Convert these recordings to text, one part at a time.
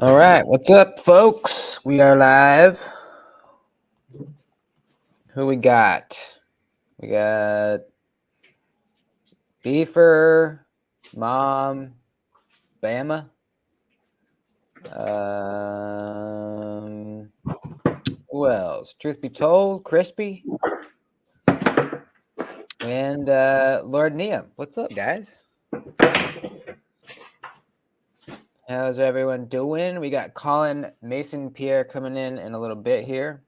All right, what's up, folks? We are live. Who we got? We got Beefer, Mom, Bama. Who else? Truth be told, Crispy, and Lord Neum. What's up, guys? How's everyone doing? We got Colin, Mason, Pierre coming in a little bit here.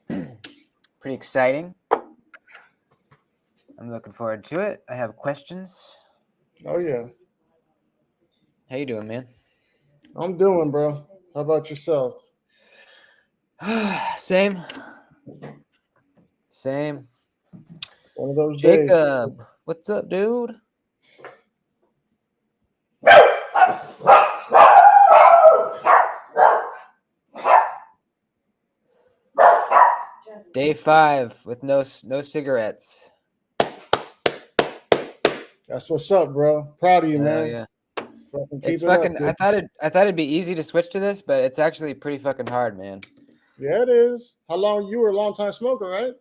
Pretty exciting. I'm looking forward to it. I have questions. Oh yeah, How you doing, man? I'm doing, bro. How about yourself? Same. Same. One of those days. Jacob, what's up, dude? Day 5 with no cigarettes. That's what's up, bro. Proud of you, Hell man. yeah. Fucking It's keep it up, fucking. dude. I thought it'd be easy to switch to this, but it's actually pretty fucking hard, man. Yeah, it is. How long you were a long time smoker, right?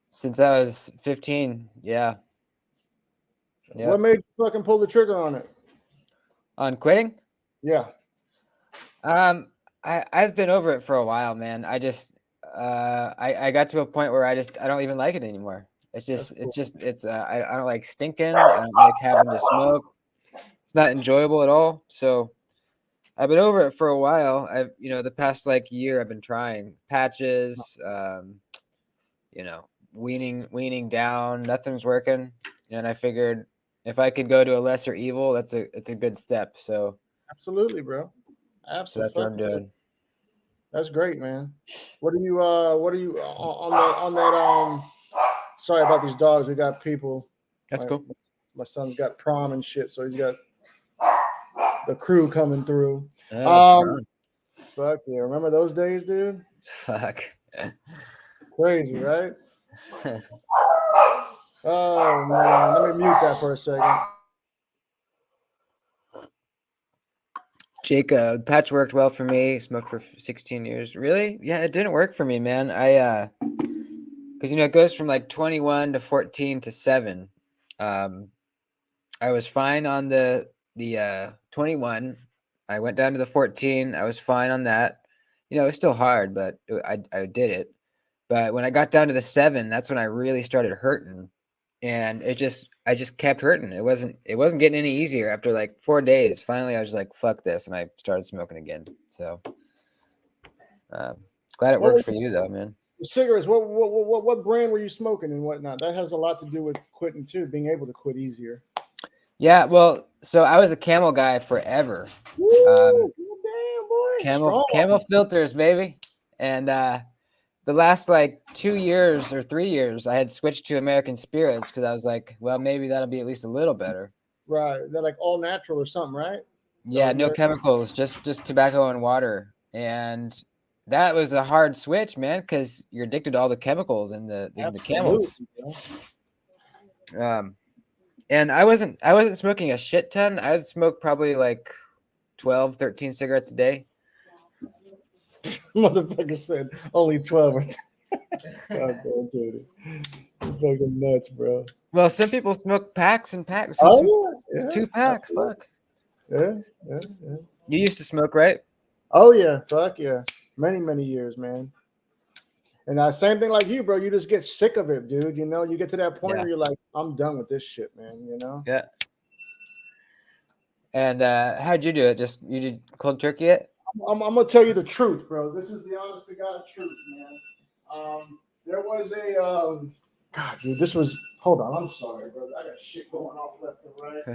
Since I was 15, yeah. What made you fucking pull the trigger on it? On quitting? Yeah. I've been over it for a while, man. I just I got to a point where I don't even like it anymore. It's I don't like stinking. I don't like having to smoke. It's not enjoyable at all. So I've been over it for a while. The past like year I've been trying patches, weaning down, nothing's working. And I figured if I could go to a lesser evil, it's a good step. So Absolutely, bro. so that's what I'm doing. That's great, man. What are you on that sorry about these dogs. We got people. That's cool. My son's got prom and shit, so he's got the crew coming through. Fuck yeah. Remember those days, dude? Fuck. Crazy, right? Oh man, let me mute that for a second. Jake, patch worked well for me. Smoked for 16 years. Really? Yeah, it didn't work for me, man. Because it goes from like 21 to 14 to 7. I was fine on the 21. I went down to the 14. I was fine on that. It was still hard, but I did it. But when I got down to the 7, that's when I really started hurting, and I just kept hurting. It wasn't getting any easier after like 4 days. Finally, I was like, "Fuck this," and I started smoking again. So glad it worked for you, though, man. Cigarettes. What brand were you smoking and whatnot? That has a lot to do with quitting too, being able to quit easier. Yeah, well, so I was a Camel guy forever. Woo, damn boy, Camel filters, baby, and the last like 2 years or 3 years, I had switched to American Spirits because I was like, well, maybe that'll be at least a little better. Right, they're like all natural or something, right? Yeah, no chemicals, just tobacco and water, and that was a hard switch, man, because you're addicted to all the chemicals in the Camels. And I wasn't smoking a shit ton. I would smoke probably like 12, 13 cigarettes a day. Motherfucker said only 12. God, dude. Fucking nuts, bro. Well, some people smoke packs and packs. Yeah. 2 packs. Fuck. Yeah. You used to smoke, right? Oh yeah, fuck yeah. Many years, man. And same thing like you, bro. You just get sick of it, dude. You get to that point where you're like, I'm done with this shit, man. Yeah. And how'd you do it? Just you did cold turkey it? I'm gonna tell you the truth, bro. This is the honest to God truth, man. There was a God, dude. This was. Hold on. I'm sorry, brother. I got shit going off left and right.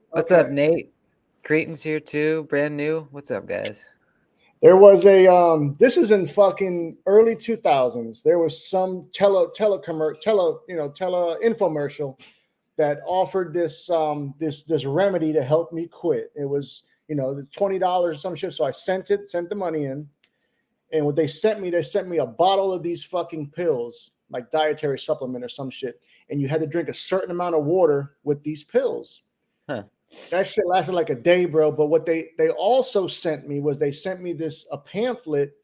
What's up, Nate? Creighton's here too, brand new. What's up, guys? There was a this is in fucking early 2000s. There was some tele infomercial that offered this this remedy to help me quit. It was $20 or some shit. So I sent the money in, and what they sent me a bottle of these fucking pills, like dietary supplement or some shit, and you had to drink a certain amount of water with these pills. Huh. That shit lasted like a day, bro. But what they also sent me was they sent me this a pamphlet,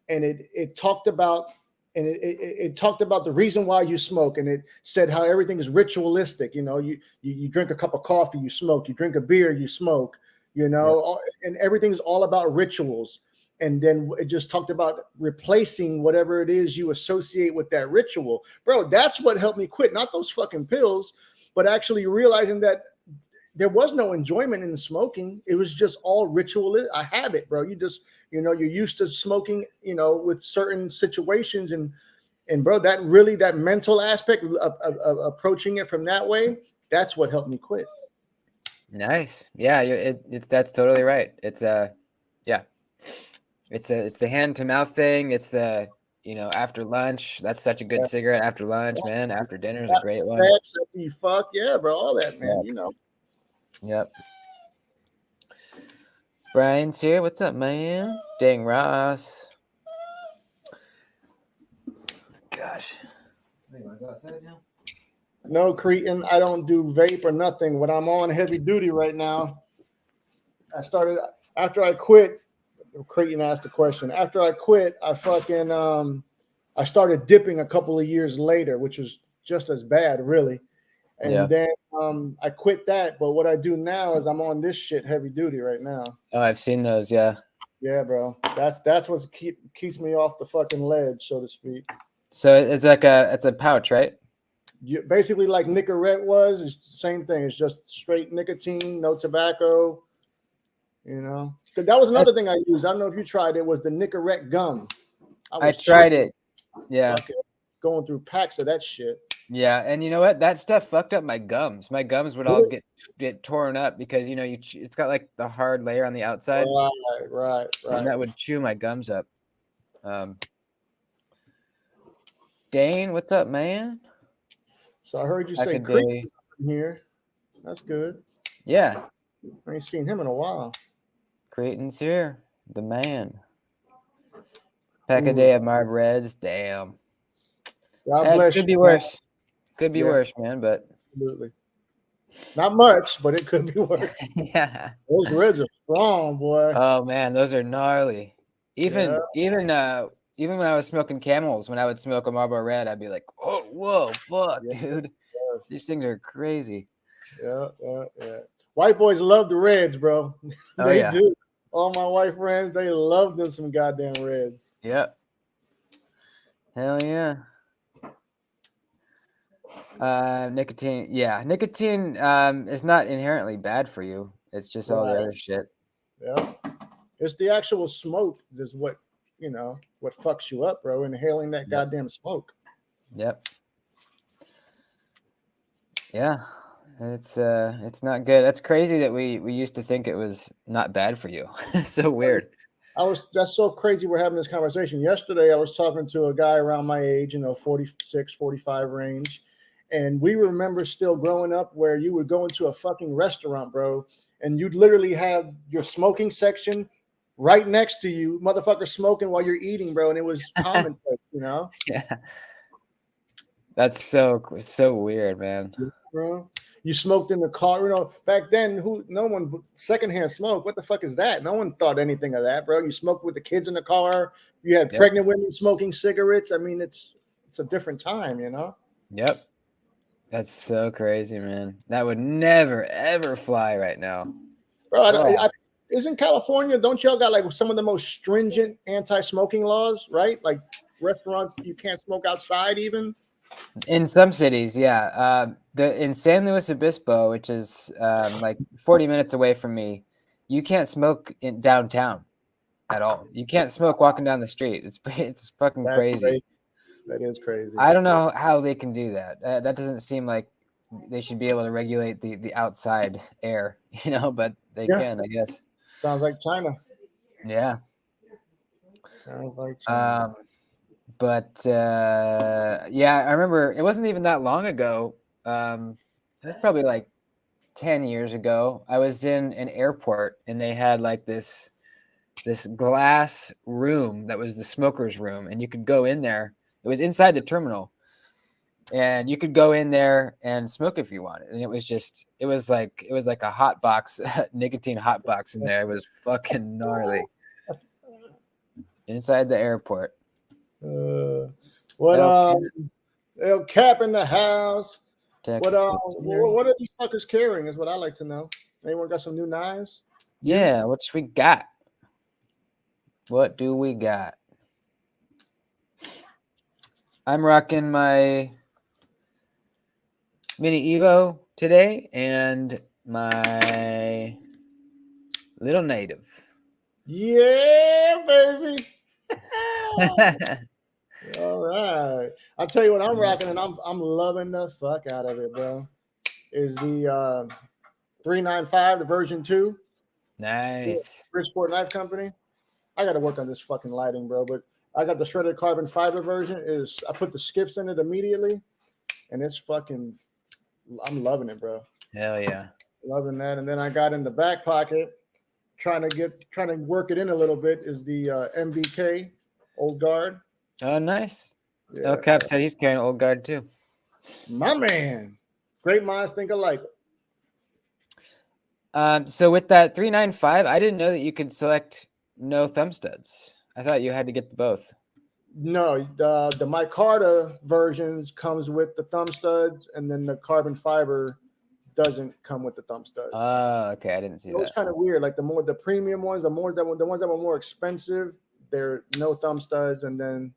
and it talked about it talked about the reason why you smoke, and it said how everything is ritualistic. You know, you drink a cup of coffee, you smoke. You drink a beer, you smoke. You Yep. know, and everything's all about rituals. And then it just talked about replacing whatever it is you associate with that ritual, bro. That's what helped me quit, not those fucking pills, but actually realizing that there was no enjoyment in smoking. It was just all ritual, a habit, bro. You just, you're used to smoking, with certain situations, and bro, that mental aspect of approaching it from that way, that's what helped me quit. Nice. Yeah, it's that's totally right. Yeah, it's the hand to mouth thing. It's the after lunch. That's such a good Yeah. cigarette after lunch, man. After dinner is a great one. Sex, you fuck, yeah, bro, all that, man. Yep. Yep. Brian's here. What's up, man? Dang Ross. Gosh. You want to go outside now? No, Cretan, I don't do vape or nothing. When I'm on heavy duty right now, after I quit. Creighton asked the question. After I quit, I started dipping a couple of years later, which was just as bad, really. And then I quit that. But what I do now is I'm on this shit heavy duty right now. Oh, I've seen those. Yeah. Yeah, bro. That's what keeps me off the fucking ledge, so to speak. So it's a pouch, right? Basically, like Nicorette was, it's the same thing. It's just straight nicotine, no tobacco. Because that was another thing I used. I don't know if you tried it. Was the Nicorette gum? I tried it. Yeah. Going through packs of that shit. Yeah, and you know what? That stuff fucked up my gums. My gums would all get torn up because it's got like the hard layer on the outside. Right. And that would chew my gums up. Dane, what's up, man? So I heard you say Creek here. That's good. Yeah. I ain't seen him in a while. Creighton's here. The man. Pack a day of Marb Reds. Damn. God bless you. Could be worse. Could be worse, man, but absolutely. Not much, but it could be worse. Yeah. Those Reds are strong, boy. Oh man, those are gnarly. Even when I was smoking Camels, when I would smoke a Marlboro Red, I'd be like, "Oh, whoa, fuck, dude! Yes. These things are crazy." Yeah. White boys love the Reds, bro. They do. All my white friends, they love them some goddamn Reds. Yep. Hell yeah. Nicotine. Yeah, nicotine is not inherently bad for you. It's just all the other shit. Yeah. It's the actual smoke is what fucks you up, bro. Inhaling that goddamn smoke. Yep. Yeah. It's not good. That's crazy that we used to think it was not bad for you. So weird. That's so crazy we're having this conversation. Yesterday I was talking to a guy around my age, 46, 45 range. And we remember still growing up where you would go into a fucking restaurant, bro, and you'd literally have your smoking section right next to you, motherfucker smoking while you're eating, bro. And it was commonplace, Yeah. That's so weird, man. Bro. You smoked in the car, back then, no one secondhand smoke. What the fuck is that? No one thought anything of that, bro. You smoked with the kids in the car. You had pregnant women smoking cigarettes. I mean, it's a different time, Yep. That's so crazy, man. That would never, ever fly right now. Bro, isn't California, don't y'all got like some of the most stringent anti-smoking laws, right? Like restaurants, you can't smoke outside even? In some cities, yeah. In San Luis Obispo, which is like 40 minutes away from me, you can't smoke in downtown at all. You can't smoke walking down the street. It's fucking crazy. That is crazy. I don't know how they can do that. That doesn't seem like they should be able to regulate the outside air, but they can, I guess. Sounds like China. Yeah. Sounds like China. But yeah, I remember it wasn't even that long ago. That's probably like 10 years ago. I was in an airport and they had like this glass room that was the smoker's room, and you could go in there. It was inside the terminal, and you could go in there and smoke if you wanted. And it was like a hot box, nicotine hot box in there. It was fucking gnarly. Inside the airport. What El El Cap in the house. Texas What are these fuckers carrying? Is what I like to know. Anyone got some new knives? Yeah, what we got? What do we got? I'm rocking my Mini Evo today and my Little Native. Yeah, baby. All right. I'll tell you what I'm rocking, and I'm loving the fuck out of it, bro. Is the 395, the version 2. Nice. Bridgeport Knife Company. I got to work on this fucking lighting, bro. But I got the shredded carbon fiber version. I put the skips in it immediately, and it's fucking. I'm loving it, bro. Hell yeah. Loving that. And then I got in the back pocket, trying to work it in a little bit. Is the MBK Old Guard. Oh, nice. Yeah, El Cap said he's carrying Old Guard too. my man. Great minds think alike. So with that 395, I didn't know that you could select no thumb studs. I thought you had to get both. No, the micarta versions comes with the thumb studs, and then the carbon fiber doesn't come with the thumb studs. Oh, okay. I didn't see that. It was kind of weird. Like the premium ones, the ones that were more expensive, they're no thumb studs, and then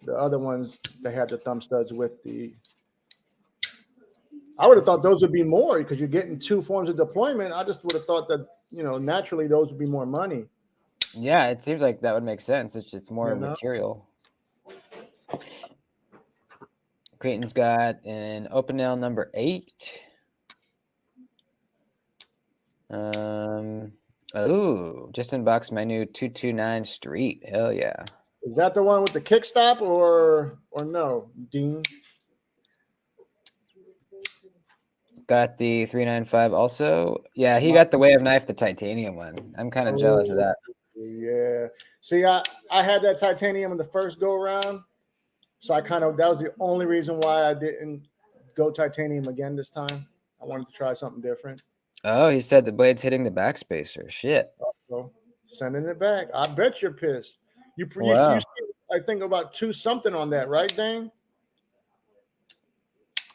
the other ones they had the thumb studs with the. I would have thought those would be more because you're getting 2 forms of deployment. I just would have thought that naturally those would be more money. Yeah, it seems like that would make sense. It's more material. Creighton's got an open nail number 8. Just unboxed my new 229 Street. Hell yeah. Is that the one with the kickstop or no, Dean? Got the 395 also. Yeah, he got the Way of Knife, the titanium one. I'm kind of jealous of that. Yeah. See, I had that titanium in the first go around. So that was the only reason why I didn't go titanium again this time. I wanted to try something different. Oh, he said the blade's hitting the backspacer. Shit. So sending it back. I bet you're pissed. Wow. You I think about 2 something on that, right, Dane?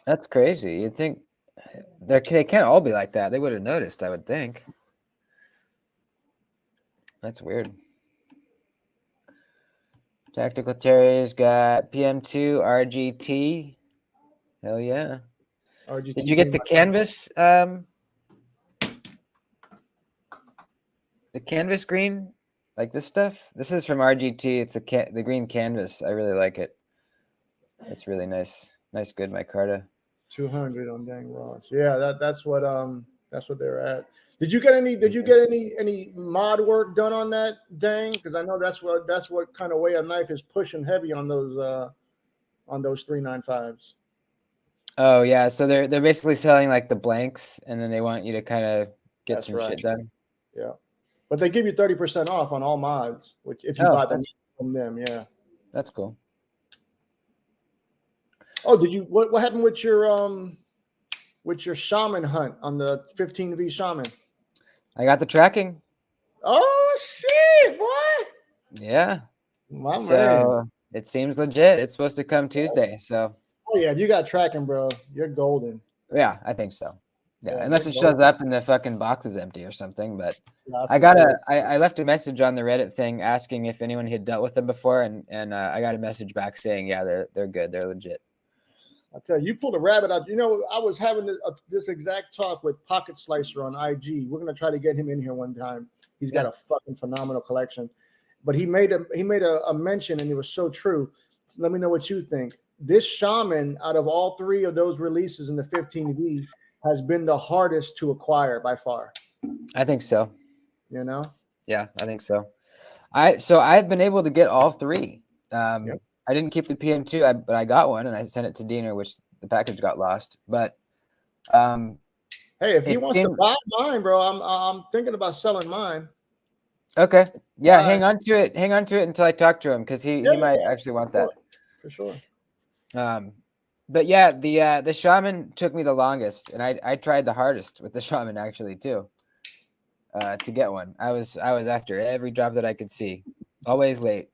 That's crazy. You'd think they can't all be like that. They would have noticed, I would think. That's weird. Tactical Terry's got PM2 RGT. Hell yeah. RGT. Did you get the canvas? The canvas green? Like this stuff? This is from RGT. It's the green canvas. I really like it. It's really nice. Nice, good micarta. 200 on Dang Ross. Yeah, that's what they're at. Did you get any mod work done on that, Dang? Because I know that's what kind of Way of Knife is pushing heavy on those 395s. Oh yeah, so they're basically selling like the blanks, and then they want you to kind of get some shit done. Yeah, but they give you 30% off on all mods, which if you buy them from them, yeah, that's cool. Oh, what happened with your shaman hunt on the 15V shaman? I got the tracking. Oh shit, boy. Yeah. My man. It seems legit. It's supposed to come Tuesday. So oh yeah, if you got tracking, bro, you're golden. Yeah, I think so. Yeah, unless it shows up and the fucking box is empty or something. But I left a message on the Reddit thing asking if anyone had dealt with them before, and I got a message back saying, yeah, they're good, they're legit. I tell you, you pulled a rabbit out. I was having this exact talk with Pocket Slicer on IG. We're gonna try to get him in here one time. He's got a fucking phenomenal collection. But he made a mention, and it was so true. So let me know what you think. This shaman, out of all 3 of those releases in the 15V, has been the hardest to acquire by far. I think so. Yeah, I think so. I've been able to get all 3. I didn't keep the PM2, but I got one and I sent it to Diener, which the package got lost. But hey, if he wants to buy mine, bro, I'm thinking about selling mine. Okay, yeah, hang on to it until I talk to him because he might actually want that for sure. But yeah, the shaman took me the longest, and I tried the hardest with the shaman actually too. To get one, I was after every drop that I could see, always late,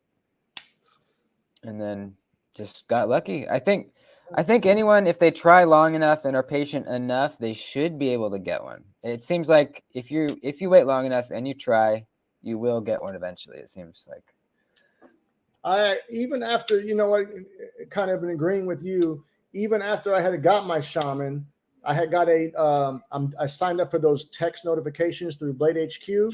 and then just got lucky. I think anyone, if they try long enough and are patient enough, they should be able to get one. It seems like if you wait long enough and you try, you will get one eventually. It seems like. I even after, you know what, kind of agreeing with you. Even after I had got my shaman, I had got I signed up for those text notifications through Blade HQ,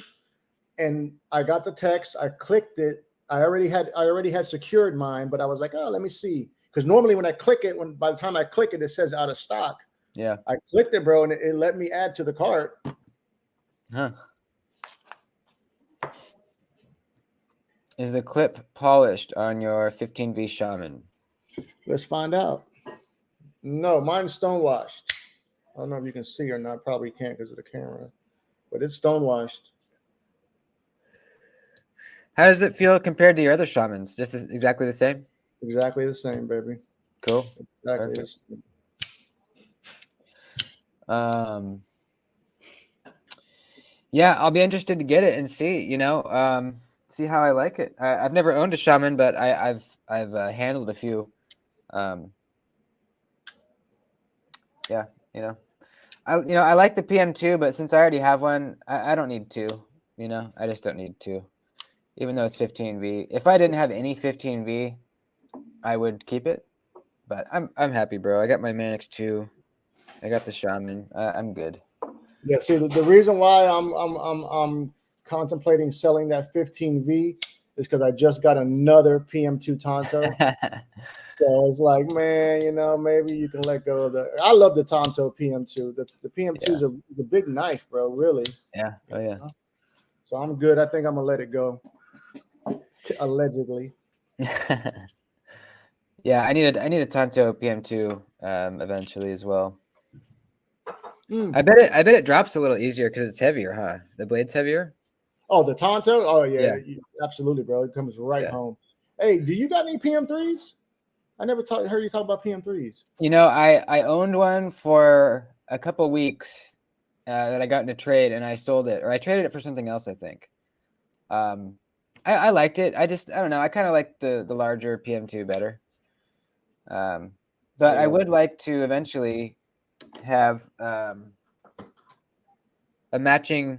and I got the text. I clicked it. I already had secured mine, but I was like, oh, let me see, because normally when I click it, by the time I click it, it says out of stock. Yeah. I clicked it, bro, and it let me add to the cart. Huh. Is the clip polished on your 15V shaman? Let's find out. No, mine's stonewashed. I don't know if you can see or not. Probably can't because of the camera, but it's stonewashed. How does it feel compared to your other shamans? Just exactly the same? Exactly the same, baby. Cool. Exactly. Perfect. Yeah, I'll be interested to get it and see, see how I like it. I've never owned a shaman, but I've handled a few. Yeah, I like the PM2, but since I already have one, I don't need two. I just don't need two, even though it's 15V. If I didn't have any 15V, I would keep it. But I'm happy, bro. I got my Manix 2. I got the shaman. I'm good. Yeah. See, the reason why I'm contemplating selling that 15V is because I just got another PM2 Tonto. So it's like, man, maybe you can let go of the. I love the Tonto PM2. The PM2 is a big knife, bro. Really. Yeah. Oh yeah. So I'm good. I think I'm gonna let it go. Allegedly. Yeah, I need a Tonto PM2 eventually as well. I bet it drops a little easier because it's heavier, huh? The blade's heavier. Oh, the Tonto? Oh yeah. Absolutely, bro. It comes right home. Hey, do you got any PM3s? I never heard you talk about PM3s. I owned one for a couple weeks that I got in a trade, and I sold it, or I traded it for something else, I think. I liked it. I don't know. I kind of like the larger PM2 better. But I would like to eventually have a matching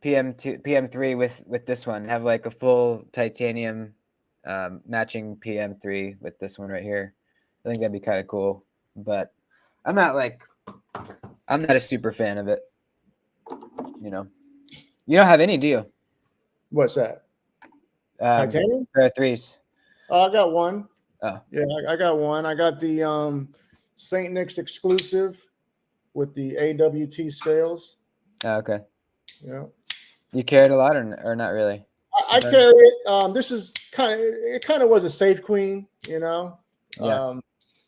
PM3 with this one. Have like a full titanium matching PM3 with this one right here. I think that'd be kind of cool. But I'm not a super fan of it. You don't have any, do you? What's that? Titanium? Pair of threes. Oh, I got one. Oh. Yeah, I got one. I got the St. Nick's exclusive with the AWT scales. Oh, okay. Yeah. You carry it a lot or not really? I carry it. This is it kind of was a safe queen, Yeah.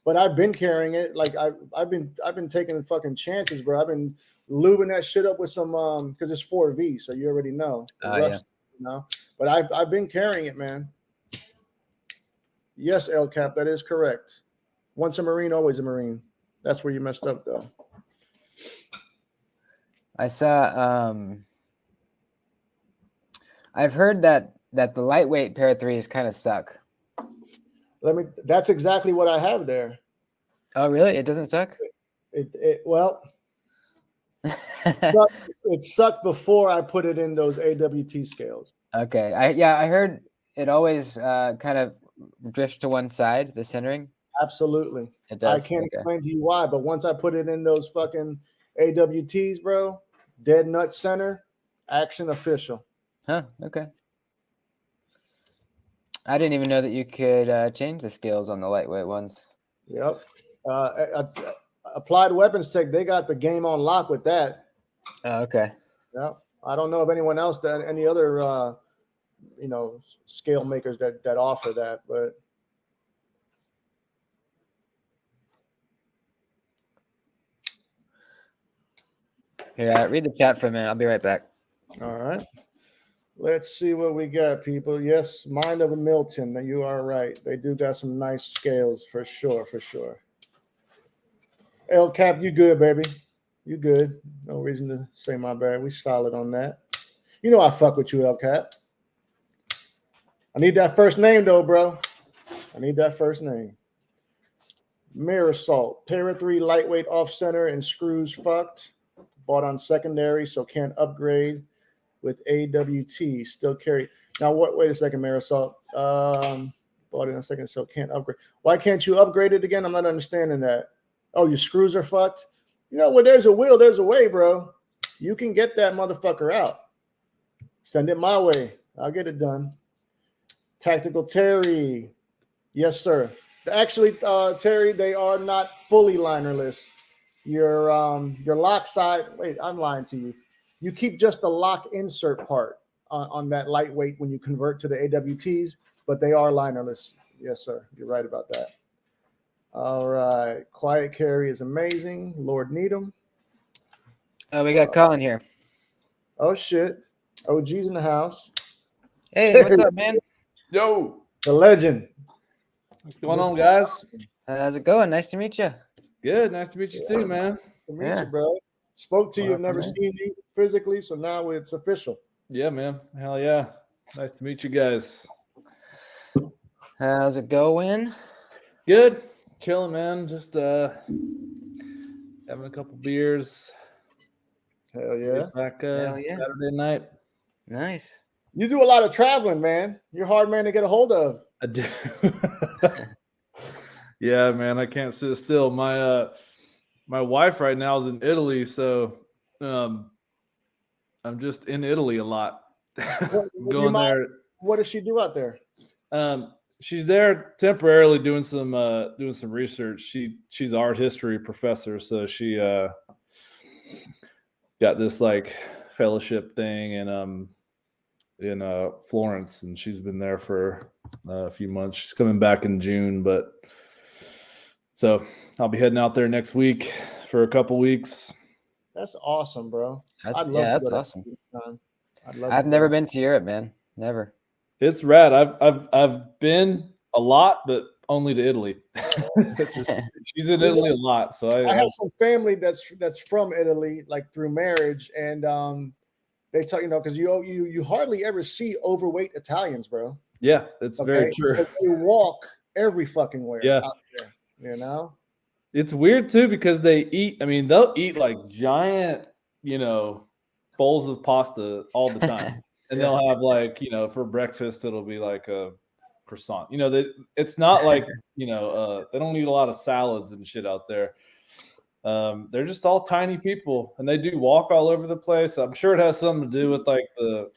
But I've been carrying it. Like I've been taking fucking chances, bro. I've been lubing that shit up with some because it's 4V, so you already know. Yeah. But I've been carrying it, man. Yes, El Cap, that is correct. Once a Marine, always a Marine. That's where you messed up, though. I saw. I've heard that the lightweight pair of threes kind of suck. That's exactly what I have there. Oh, really? It doesn't suck? Well, it sucked before I put it in those AWT scales. Okay. I heard it always kind of drifts to one side, the centering. Absolutely. It does. I can't explain to you why, but once I put it in those fucking AWTs, bro, dead nut center, action official. Huh. Okay. I didn't even know that you could change the scales on the lightweight ones. Yep. Applied Weapons Tech, they got the game on lock with that. Oh, okay. Yep. I don't know of anyone else any other scale makers that offer that, but Here, read the chat for a minute. I'll be right back. All right. Let's see what we got, people. Yes, Mind of a Milton. You are right. They do got some nice scales for sure, for sure. El Cap, you good, baby? You good? No reason to say my bad. We solid on that. You know I fuck with you, El Cap. I need that first name though, bro. I need that first name. Mirror Salt, Para 3 lightweight off center and screws fucked. Bought on secondary, so can't upgrade with AWT. Still carry. Now, wait a second, Mirror Salt. Bought it on second, so can't upgrade. Why can't you upgrade it again? I'm not understanding that. Oh, your screws are fucked? You know, where there's a will, there's a way, bro. You can get that motherfucker out. Send it my way. I'll get it done. Tactical Terry. Yes, sir. Actually, Terry, they are not fully linerless. Your lock side. Wait, I'm lying to you. You keep just the lock insert part on that lightweight when you convert to the AWTs, but they are linerless. Yes, sir. You're right about that. All right. Quiet Carry is amazing. Lord Needham. Oh, we got Colin here. Oh, shit. OG's in the house. Hey, what's up, man? Yo, The legend. what's going on, guys? How's it going? Nice to meet you. Good, nice to meet you too, man. To meet Yeah. you, bro. Spoke to you. I've never man. seen you physically, so now it's official. Yeah, man. Hell yeah. Nice to meet you guys. How's it going? Good. Chilling, man. Just having a couple beers. Hell yeah. Back Hell yeah. Saturday night. Nice. You do a lot of traveling, man. You're a hard man to get a hold of. I do. Yeah, man. I can't sit still. My wife right now is in Italy, so I'm just in Italy a lot. Going there. What does she do out there? She's there temporarily doing some research. She's an art history professor, so she got this like fellowship thing in Florence, and she's been there for a few months. She's coming back in June, but so I'll be heading out there next week for a couple weeks. That's awesome, bro. That's I'd love to that's go to awesome. Italy. I'd love I've to never go. been to Europe, man. Never. It's rad. I've been a lot, but only to Italy. She's in Italy a lot, so I have some family that's from Italy, like through marriage, and they tell because you hardly ever see overweight Italians, bro. yeah, it's very true. Because they walk every fucking where Yeah. out there, you know. It's weird too because they eat. I mean, they'll eat like giant, bowls of pasta all the time, and they'll have like for breakfast it'll be like a croissant. It's not like they don't eat a lot of salads and shit out there. They're just all tiny people, and they do walk all over the place. I'm sure it has something to do with like the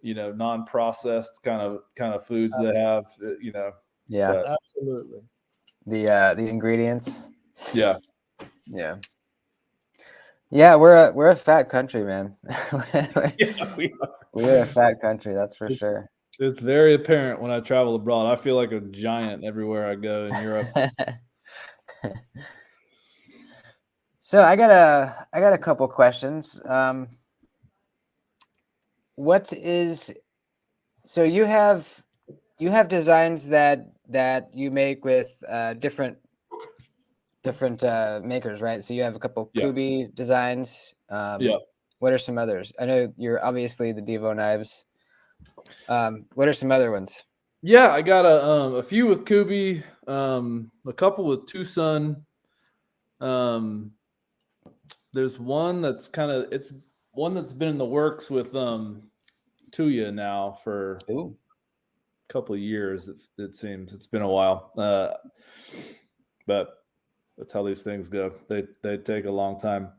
non-processed kind of foods they have. Yeah. But, Absolutely. The ingredients. yeah. Yeah. Yeah, we're a fat country, man. Yeah, we are. We're a fat country, that's for sure. It's very apparent when I travel abroad. I feel like a giant everywhere I go in Europe. So I got a couple questions. So you have designs that you make with different makers, right? So you have a couple Yeah. Kubi designs. Yeah. What are some others? I know you're obviously the Divo knives. What are some other ones? Yeah, I got a few with Kubi, a couple with Tucson. There's one that's it's one that's been in the works with Tuya now for Ooh. a couple of years. It seems it's been a while, but that's how these things go. They take a long time.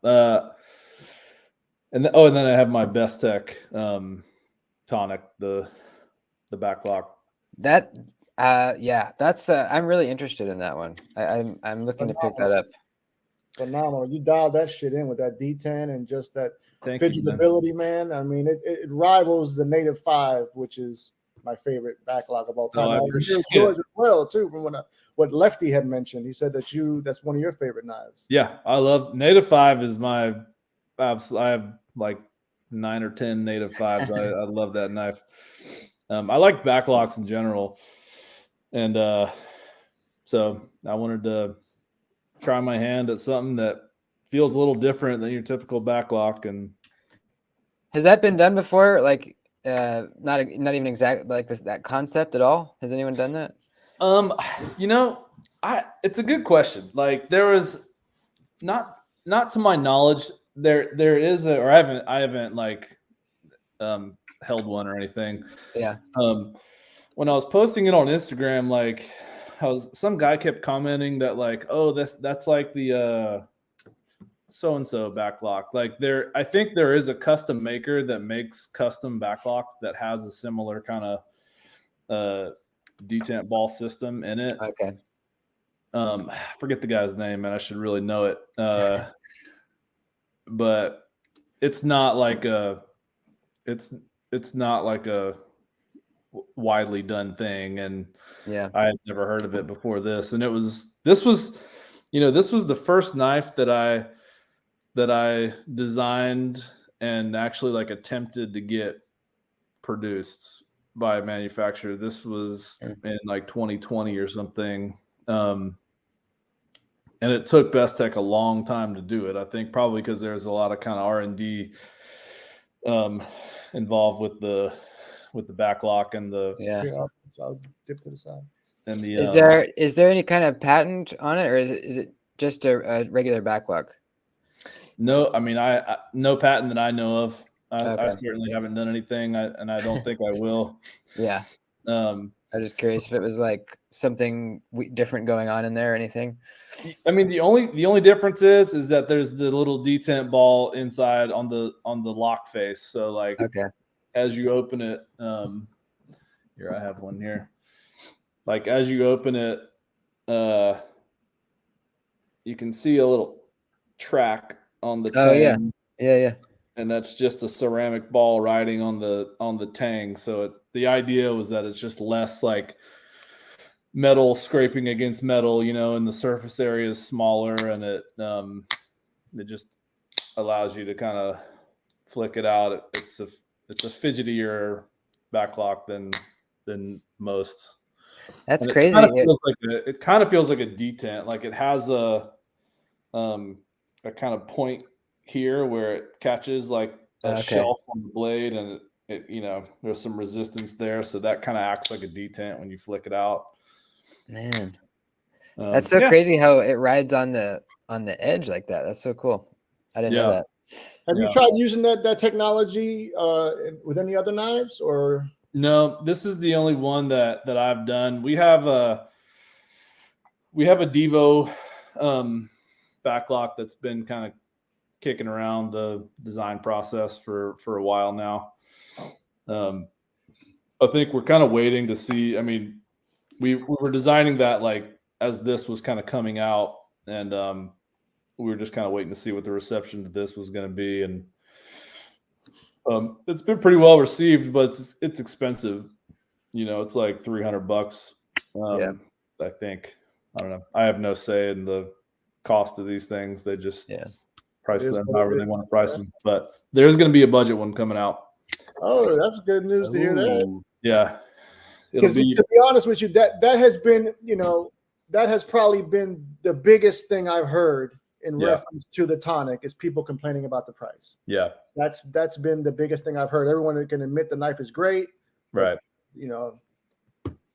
And then I have my Best Tech tonic, the backlock. That that's I'm really interested in that one. I'm looking to pick that up. Phenomenal. You dialed that shit in with that D10 and just that Thank you, man. fidgetability, man. I mean, it rivals the Native 5, which is my favorite backlog of all time. I I appreciate appreciate yours as well, too, from what Lefty had mentioned. He said that's one of your favorite knives. Yeah, I love Native 5 is my absolute. I have like 9 or 10 Native 5s. I love that knife. I like backlocks in general, and so I wanted to try my hand at something that feels a little different than your typical backlock. And has that been done before? Like, not even exactly like that concept at all. Has anyone done that? It's a good question. Like, there was not to my knowledge, there is or I haven't like held one or anything. Yeah. When I was posting it on Instagram, like some guy kept commenting that like, oh, that's like the so-and-so backlock. Like I think there is a custom maker that makes custom backlocks that has a similar kind of detent ball system in it. Okay. I forget the guy's name, and I should really know it. But it's not like it's not like a widely done thing, and yeah, I had never heard of it before this. And this was the first knife that I designed and actually like attempted to get produced by a manufacturer. This was in like 2020 or something. And it took Best Tech a long time to do it. I think probably because there's a lot of kind of R&D involved with the backlock and the I'll dip to the side. And the is there any kind of patent on it, or is it just a regular backlock? No, I mean I no patent that I know of. Okay. I certainly haven't done anything, and I don't think I will. Yeah. I'm just curious if it was like something different going on in there or anything. I mean, the only difference is that there's the little detent ball inside on the lock face. So like, okay, as you open it, here I have one here. Like as you open it, you can see a little track on the tang. Yeah. And that's just a ceramic ball riding on the tang. So the idea was that it's just less like metal scraping against metal, and the surface area is smaller, and it just allows you to kind of flick it out. It's a fidgetier backlock than most. That's and crazy. It kind of feels like a detent. Like it has a kind of point here where it catches like a shelf on the blade, and it there's some resistance there, so that kind of acts like a detent when you flick it out. Man, that's so crazy how it rides on the edge like that. That's so cool. I didn't know that. Have you tried using that technology with any other knives, or? No, this is the only one that I've done. We have a Divo backlock that's been kind of kicking around the design process for a while now. I think we're kind of waiting to see. I mean, we were designing that like as this was kind of coming out, and we were just kind of waiting to see what the reception to this was going to be. And it's been pretty well received, but it's expensive. It's like $300. I think. I don't know. I have no say in the cost of these things. They just price them however they want to price them. But there's going to be a budget one coming out. Oh, that's good news to hear that. Yeah. Because to be honest with you, that has been, that has probably been the biggest thing I've heard in reference to the tonic is people complaining about the price. Yeah. That's been the biggest thing I've heard. Everyone can admit the knife is great. Right. But,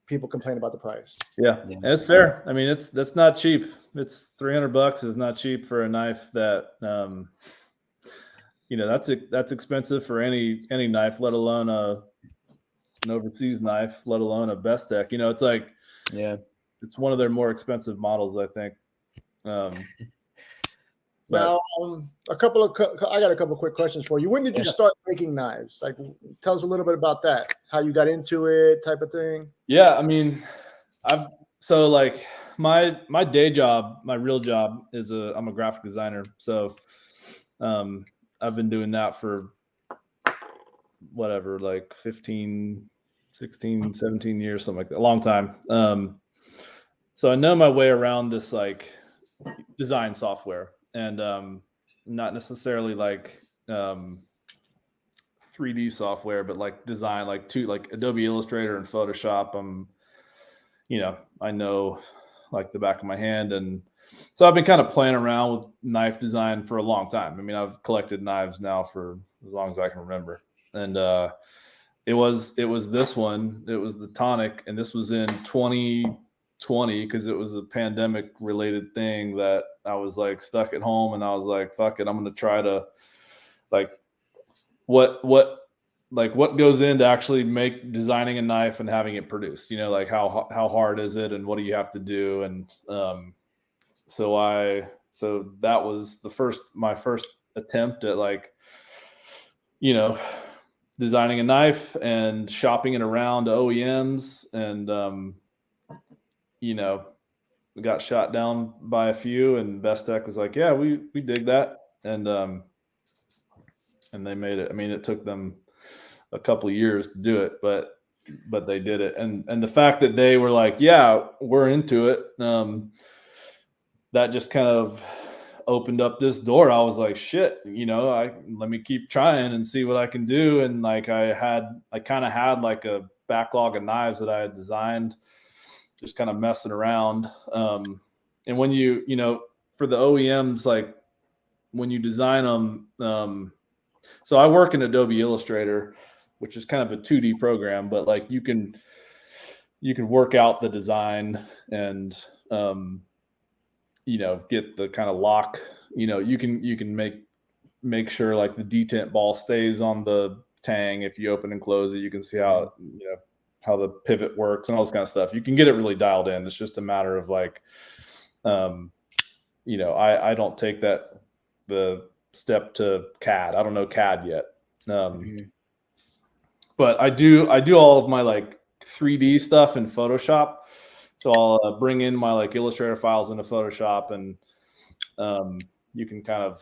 people complain about the price. Yeah. And it's fair. I mean, that's not cheap. It's $300 is not cheap for a knife that, that's expensive for any knife, let alone an overseas knife, let alone a Best Tech. It's like, it's one of their more expensive models, I think. Now, I got a couple of quick questions for you. When did you start making knives? Like, tell us a little bit about that, how you got into it, type of thing. Yeah, I mean, my day job, my real job is I'm a graphic designer. So, I've been doing that for whatever, like 15, 16, 17 years, something like that, a long time. So I know my way around this like design software. And not necessarily like 3D software, but like design, like Adobe Illustrator and Photoshop. I know like the back of my hand, and so I've been kind of playing around with knife design for a long time. I mean, I've collected knives now for as long as I can remember. And it was this one. It was the Tonic, and this was in 2020 because it was a pandemic related thing that I was like stuck at home, and I was like, fuck it, I'm gonna try to like what goes into actually designing a knife and having it produced. You know, like how hard is it, and what do you have to do, and so that was my first attempt at like, you know, designing a knife and shopping it around to OEMs, and you know, got shot down by a few, and Best Tech was like, yeah, we dig that, and they made it. I mean, it took them a couple of years to do it, but they did it, and the fact that they were like, yeah, we're into it, that just kind of opened up this door. I was like, shit, you know, let me keep trying and see what I can do. And like I kind of had like a backlog of knives that I had designed, just kind of messing around. And when you know, for the OEMs, like when you design them, so I work in Adobe Illustrator, which is kind of a 2D program, but like you can work out the design and you know, get the kind of lock, you know, you can make sure like the detent ball stays on the tang. If you open and close it, you can see how, you know, how the pivot works and all this kind of stuff. You can get it really dialed in. It's just a matter of like, you know, I don't take the step to CAD. I don't know CAD yet. But I do all of my like 3D stuff in Photoshop. So I'll bring in my like Illustrator files into Photoshop, and you can kind of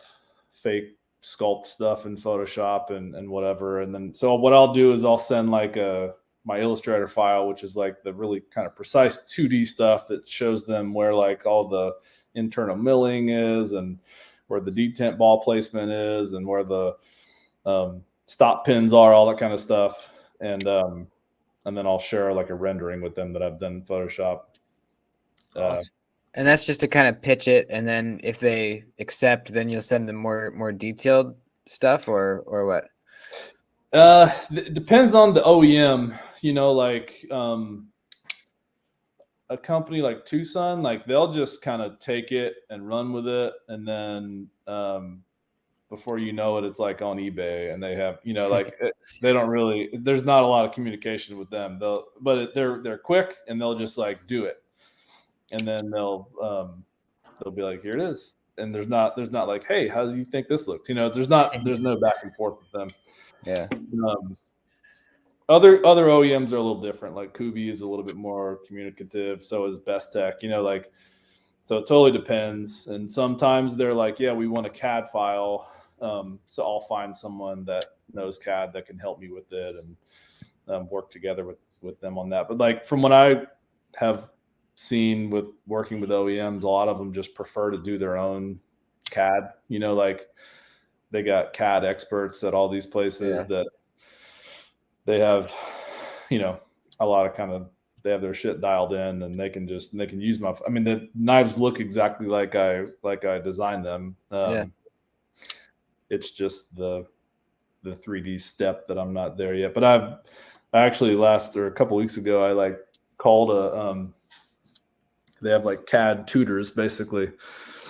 fake sculpt stuff in Photoshop and whatever. And then, so what I'll do is I'll send like my Illustrator file, which is like the really kind of precise 2D stuff that shows them where like all the internal milling is, and where the detent ball placement is, and where the stop pins are, all that kind of stuff. And then I'll share like a rendering with them that I've done in Photoshop. And that's just to kind of pitch it, and then if they accept, then you'll send them more detailed stuff, or what? It depends on the OEM. You know, like a company like Tucson, like they'll just kind of take it and run with it, and then before you know it, it's like on eBay, and they have, you know, like they don't really, there's not a lot of communication with them. They're quick, and they'll just like do it. And then they'll be like, here it is. And there's not like, hey, how do you think this looks? You know, there's no back and forth with them. Yeah. Other OEMs are a little different. Like Kubi is a little bit more communicative. So is Best Tech, you know, like, so it totally depends. And sometimes they're like, yeah, we want a CAD file. So I'll find someone that knows CAD that can help me with it, and work together with them on that. But like from what I have seen with working with OEMs, a lot of them just prefer to do their own CAD. You know, like they got CAD experts at all these places that they have, you know, a lot of they have their shit dialed in, and they can use I mean, the knives look exactly like I designed them. It's just the 3D step that I'm not there yet. But I actually a couple weeks ago, I like called they have like CAD tutors basically.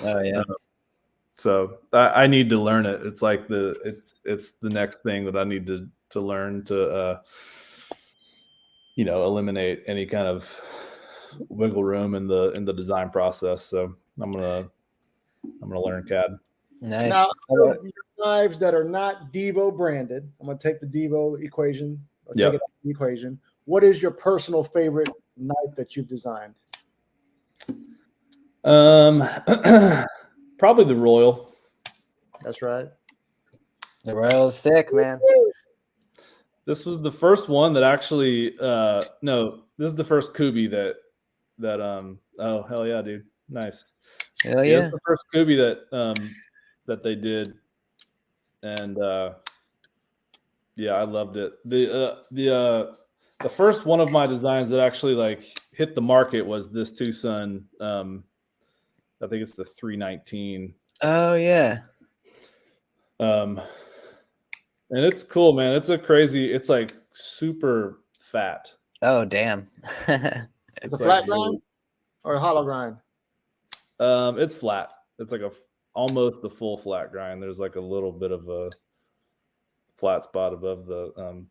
Oh yeah. So I need to learn it. It's like it's the next thing that I need to learn to you know, eliminate any kind of wiggle room in the design process. So I'm gonna learn CAD. Nice. Now, your knives that are not Divo branded, I'm going to take the Divo equation, or take it out of the equation. What is your personal favorite knife that you've designed? Probably the Royal. That's right. The Royal is sick, man. This was the first one that actually no, this is the first Kubi that oh hell yeah, dude. Nice. Hell yeah. It's the first Kubi that they did. And yeah, I loved it. The first one of my designs that actually like hit the market was this Tucson I think it's the 319. Oh yeah. And it's cool, man. It's like super fat. Oh damn. It's a flat grind or a hollow grind? It's flat. It's like almost a full flat grind. There's like a little bit of a flat spot above the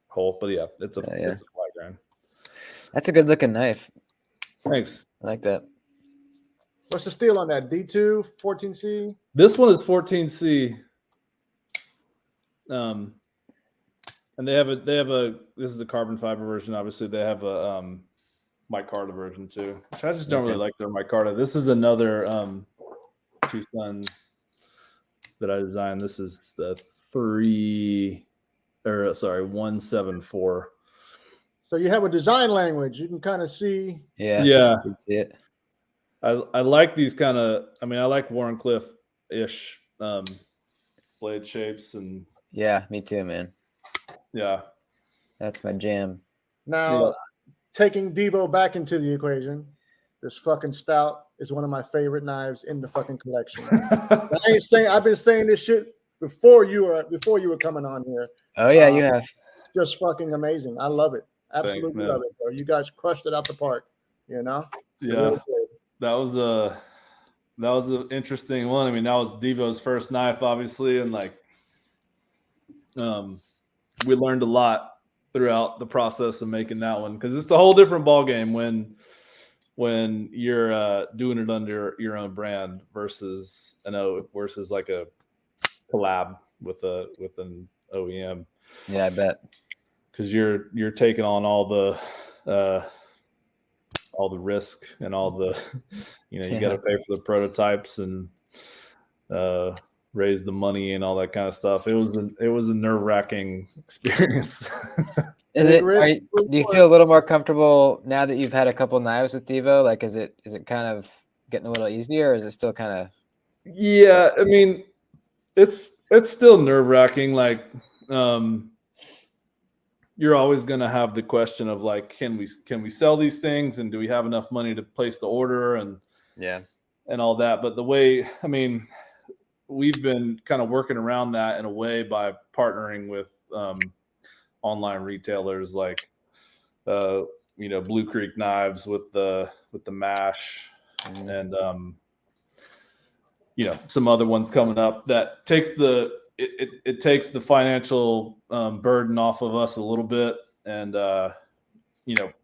hole, but yeah, it's a flat grind. That's a good looking knife. Thanks. I like that. What's the steel on that? D2 14C? This one is 14C. And they have a this is the carbon fiber version. Obviously, they have a micarta version too, which I just don't really like their micarta. This is another Two Suns that I designed. This is the 174. So you have a design language. You can kind of see. Yeah. Yeah. You can see it. I like these kind of. I mean, I like Warncliffe-ish blade shapes, and Yeah, me too, man. yeah, That's my jam. Now, taking Divo back into the equation, this fucking stout is one of my favorite knives in the fucking collection. I've been saying this shit before you were coming on here. Oh yeah, you have. It's just fucking amazing. I love it. Absolutely Thanks, love it, bro. You guys crushed it out the park. You know? Yeah. Really good. That was an interesting one. I mean, that was Divo's first knife, obviously, and like, we learned a lot throughout the process of making that one, because it's a whole different ball game when you're doing it under your own brand versus like a collab with an OEM. Yeah, I bet. Because you're taking on all the risk and all the, you got to pay for the prototypes and raise the money and all that kind of stuff. It was a nerve-wracking experience. Do you feel a little more comfortable now that you've had a couple knives with Divo? Like, is it kind of getting a little easier, or is it still kind of? Yeah, I mean, it's still nerve-wracking. Like, you're always going to have the question of like, can we sell these things, and do we have enough money to place the order and all that. But we've been kind of working around that in a way by partnering with online retailers like Blue Creek Knives with the mash, and some other ones coming up that takes it takes the financial burden off of us a little bit, and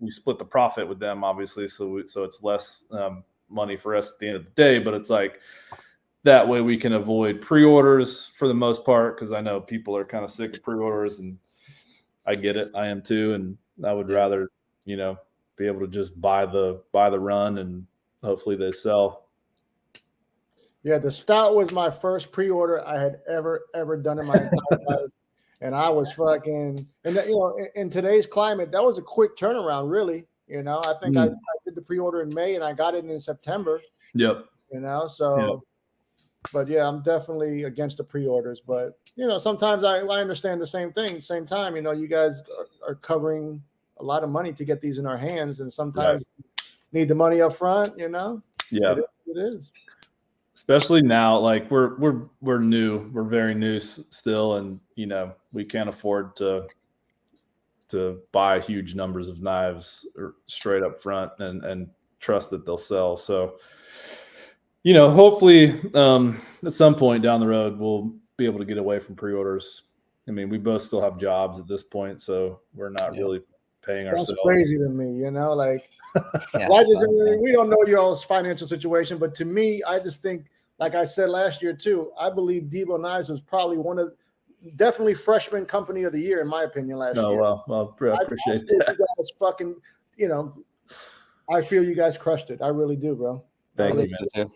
we split the profit with them, obviously, so it's less money for us at the end of the day, but it's like that way we can avoid pre-orders for the most part, because I know people are kind of sick of pre-orders, and I get it. I am too, and I would rather be able to just buy the run and hopefully they sell. Yeah, the stout was my first pre-order I had ever done in my entire life, and I was fucking. And in today's climate, that was a quick turnaround, really. I think I did the pre-order in May and I got it in September. Yep. So. Yep. But yeah, I'm definitely against the pre-orders. But sometimes I understand the same thing. Same time, you guys are covering a lot of money to get these in our hands, and sometimes need the money up front. Yeah, it is. Especially now, like we're new, we're very new still, and we can't afford to buy huge numbers of knives straight up front and trust that they'll sell. So. Hopefully at some point down the road, we'll be able to get away from pre-orders. I mean, we both still have jobs at this point, so we're not really paying ourselves. That's crazy to me, like, we don't know your all's financial situation, but to me, I just think, like I said last year too, I believe Divo Knives was probably definitely freshman company of the year, in my opinion, last year. Oh, well, I appreciate that. You guys fucking, I feel you guys crushed it. I really do, bro. Thank you, man.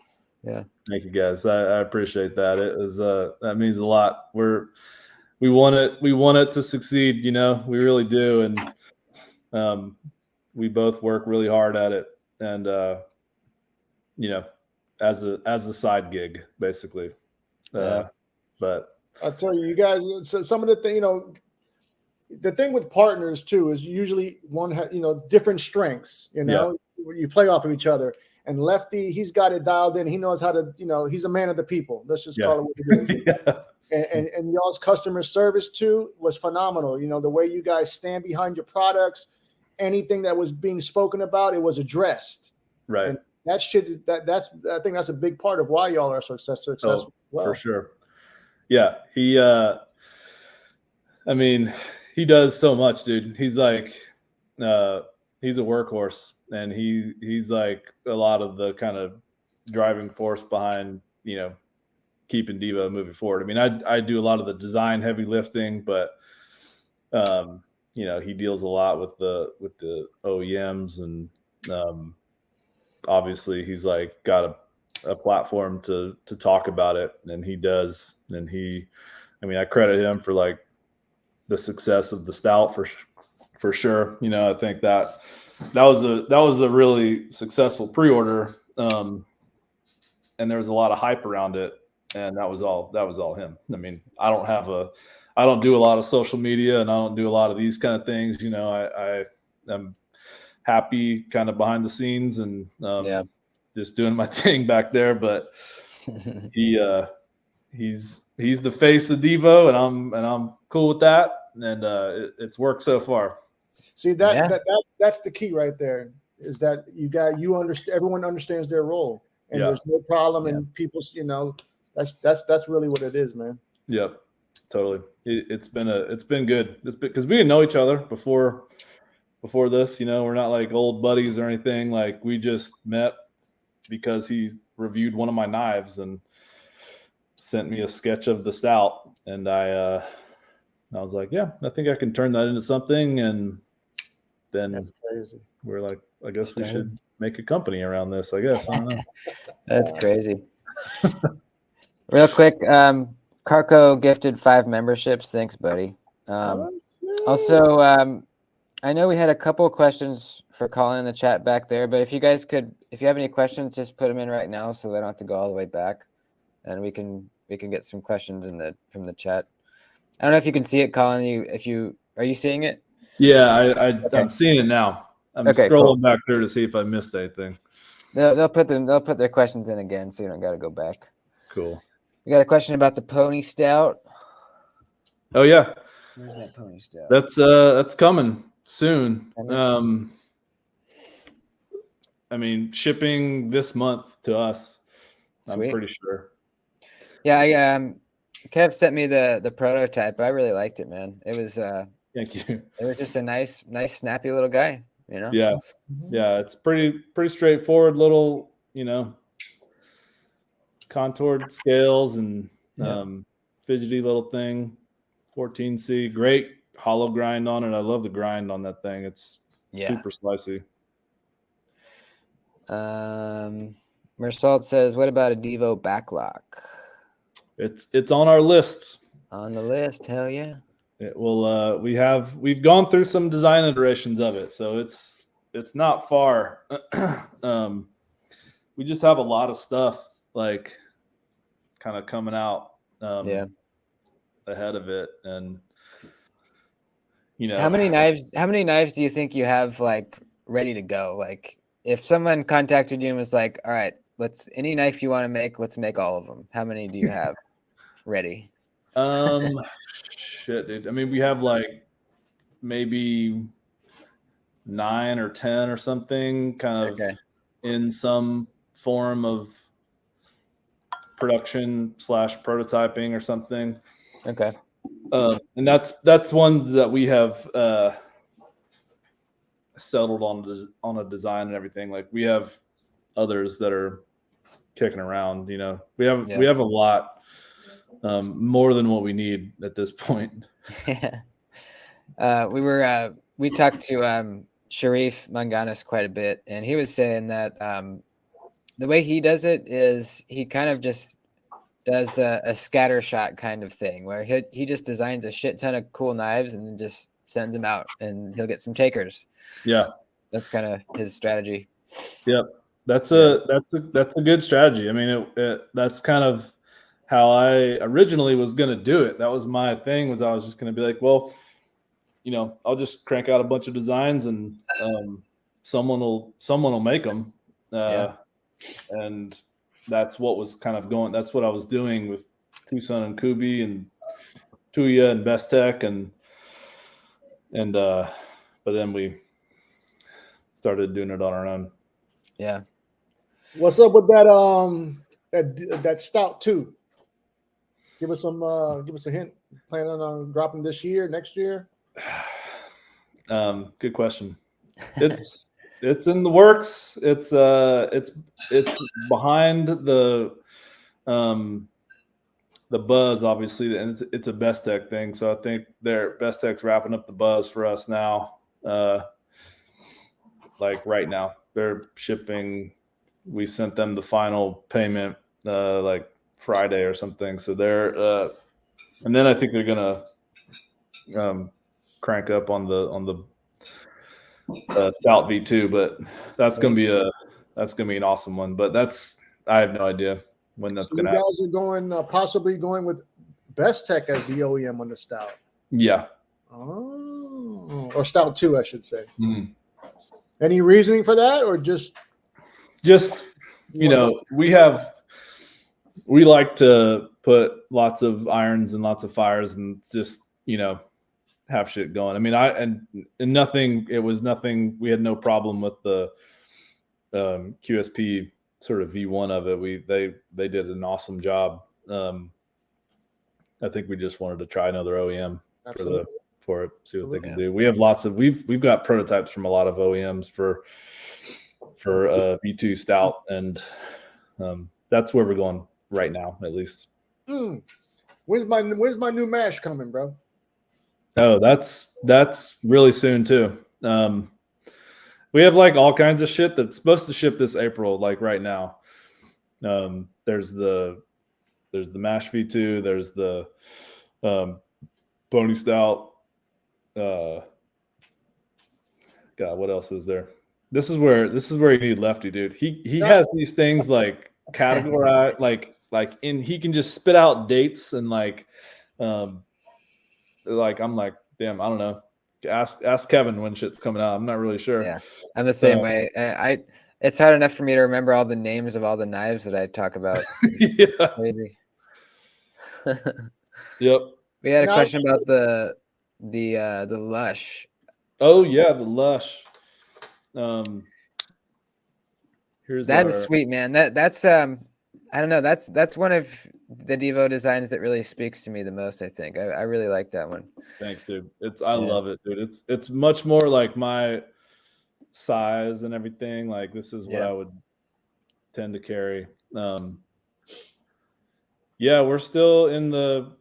Yeah. Thank you, guys. I appreciate that. It was that means a lot. We want it to succeed, we really do. And we both work really hard at it. And as a side gig, basically. But I'll tell you guys, some of the thing, the thing with partners too is usually one has, different strengths, you play off of each other. And Lefty, he's got it dialed in. He knows how to, he's a man of the people. Let's just call it what it is. Yeah. And y'all's customer service too was phenomenal. The way you guys stand behind your products, anything that was being spoken about, it was addressed. Right. And that shit, I think that's a big part of why y'all are successful. For sure. Yeah. He does so much, dude. He's like, he's a workhorse, and he's like a lot of the kind of driving force behind, keeping Divo moving forward. I mean, I do a lot of the design heavy lifting, but he deals a lot with the OEMs, and obviously he's like got a platform to talk about it, and he does. And I credit him for like the success of the Stout for sure. I think that was a really successful pre-order, and there was a lot of hype around it, and that was all him. I mean, I don't do a lot of social media, and I don't do a lot of these kind of things. I'm happy kind of behind the scenes and just doing my thing back there. But he's the face of Divo, and I'm cool with that, and it's worked so far. See that's the key right there, is that you understand, everyone understands their role, and there's no problem, and people's that's really what it is, man. Yep, totally. It's been good. It's because we didn't know each other before this. We're not like old buddies or anything. Like, we just met because he reviewed one of my knives and sent me a sketch of the Stout, and I was like, yeah, I think I can turn that into something. And then that's crazy. We're like, I guess we should make a company around this. I guess I don't know. That's crazy. Real quick, Carco gifted 5 memberships. Thanks, buddy. Also, I know we had a couple of questions for Colin in the chat back there, but if you have any questions, just put them in right now so they don't have to go all the way back, and we can get some questions from the chat. I don't know if you can see it, Colin. Are you seeing it? Yeah, I'm seeing it now. I'm scrolling back there to see if I missed anything. They'll put their questions in again, so you don't got to go back. Cool. We got a question about the Pony Stout. Oh yeah. Where's that Pony Stout? That's coming soon. Shipping this month to us. Sweet. I'm pretty sure. Yeah, Kev sent me the prototype. I really liked it, man. It was thank you. It was just a nice, snappy little guy, Yeah. Yeah, it's pretty straightforward little, contoured scales and fidgety little thing. 14C, great hollow grind on it. I love the grind on that thing. It's super slicey. Mersalt says, what about a Divo backlock? It's on our list. On the list, hell yeah. It will. We've gone through some design iterations of it, so it's not far. We just have a lot of stuff like kind of coming out ahead of it, and how many knives do you think you have like ready to go? Like, if someone contacted you and was like, all right, any knife you want to make, let's make all of them. How many do you have ready? Shit, dude. I mean, we have like maybe 9 or 10 or something, kind of in some form of production / prototyping or something. Okay. And that's one that we have settled on a design and everything. Like, we have others that are kicking around. We have a lot. More than what we need at this point. Yeah. We talked to Sharif Manganis quite a bit, and he was saying that the way he does it is he kind of just does a scatter shot kind of thing, where he just designs a shit ton of cool knives and then just sends them out, and he'll get some takers. Yeah, that's kind of his strategy. Yep, that's a good strategy. I mean, that's kind of how I originally was going to do it. That was my thing, was I was just going to be like, well, I'll just crank out a bunch of designs and someone will make them. and that's what was kind of going. That's what I was doing with Tucson and Kubi and Tuya and Best Tech and but then we started doing it on our own. Yeah. What's up with that that stout too? Give us a hint. Planning on dropping this year, next year? Good question. It's in the works. It's behind the buzz, obviously, and it's a Best Tech thing. So I think Best Tech's wrapping up the buzz for us now. Like right now, they're shipping. We sent them the final payment like Friday or something. So they're and then I think they're gonna crank up on the Stout V2, but that's gonna be an awesome one. But I have no idea when that's gonna happen. You guys are going possibly going with Best Tech as the OEM on the stout. Yeah. Oh, or Stout 2, I should say. Mm. Any reasoning for that, or just we like to put lots of irons and lots of fires and just have shit going. I mean, and nothing. It was nothing. We had no problem with the QSP sort of V1 of it. They did an awesome job. I think we just wanted to try another OEM for it, see what they can do. We have we've got prototypes from a lot of OEMs for V2 stout, and that's where we're going right now, at least. When's my new mash coming, bro? Oh, that's really soon too. We have like all kinds of shit that's supposed to ship this April, like right now. There's the mash V2, there's the Pony Stout. God, what else is there? This is where you need Lefty, dude. He has these things like categorized, he can just spit out dates and I'm like, damn, I don't know. Ask Kevin when shit's coming out. I'm not really sure. Yeah, I'm the same way. It's hard enough for me to remember all the names of all the knives that I talk about. Yeah. Maybe. Yep. We had a question about the Lush. Oh yeah, the Lush. That is sweet, man. That's I don't know. That's one of the Divo designs that really speaks to me the most. I think I really like that one. Thanks, dude. I love it, dude. It's much more like my size and everything. Like this is what I would tend to carry. Yeah, we're still in the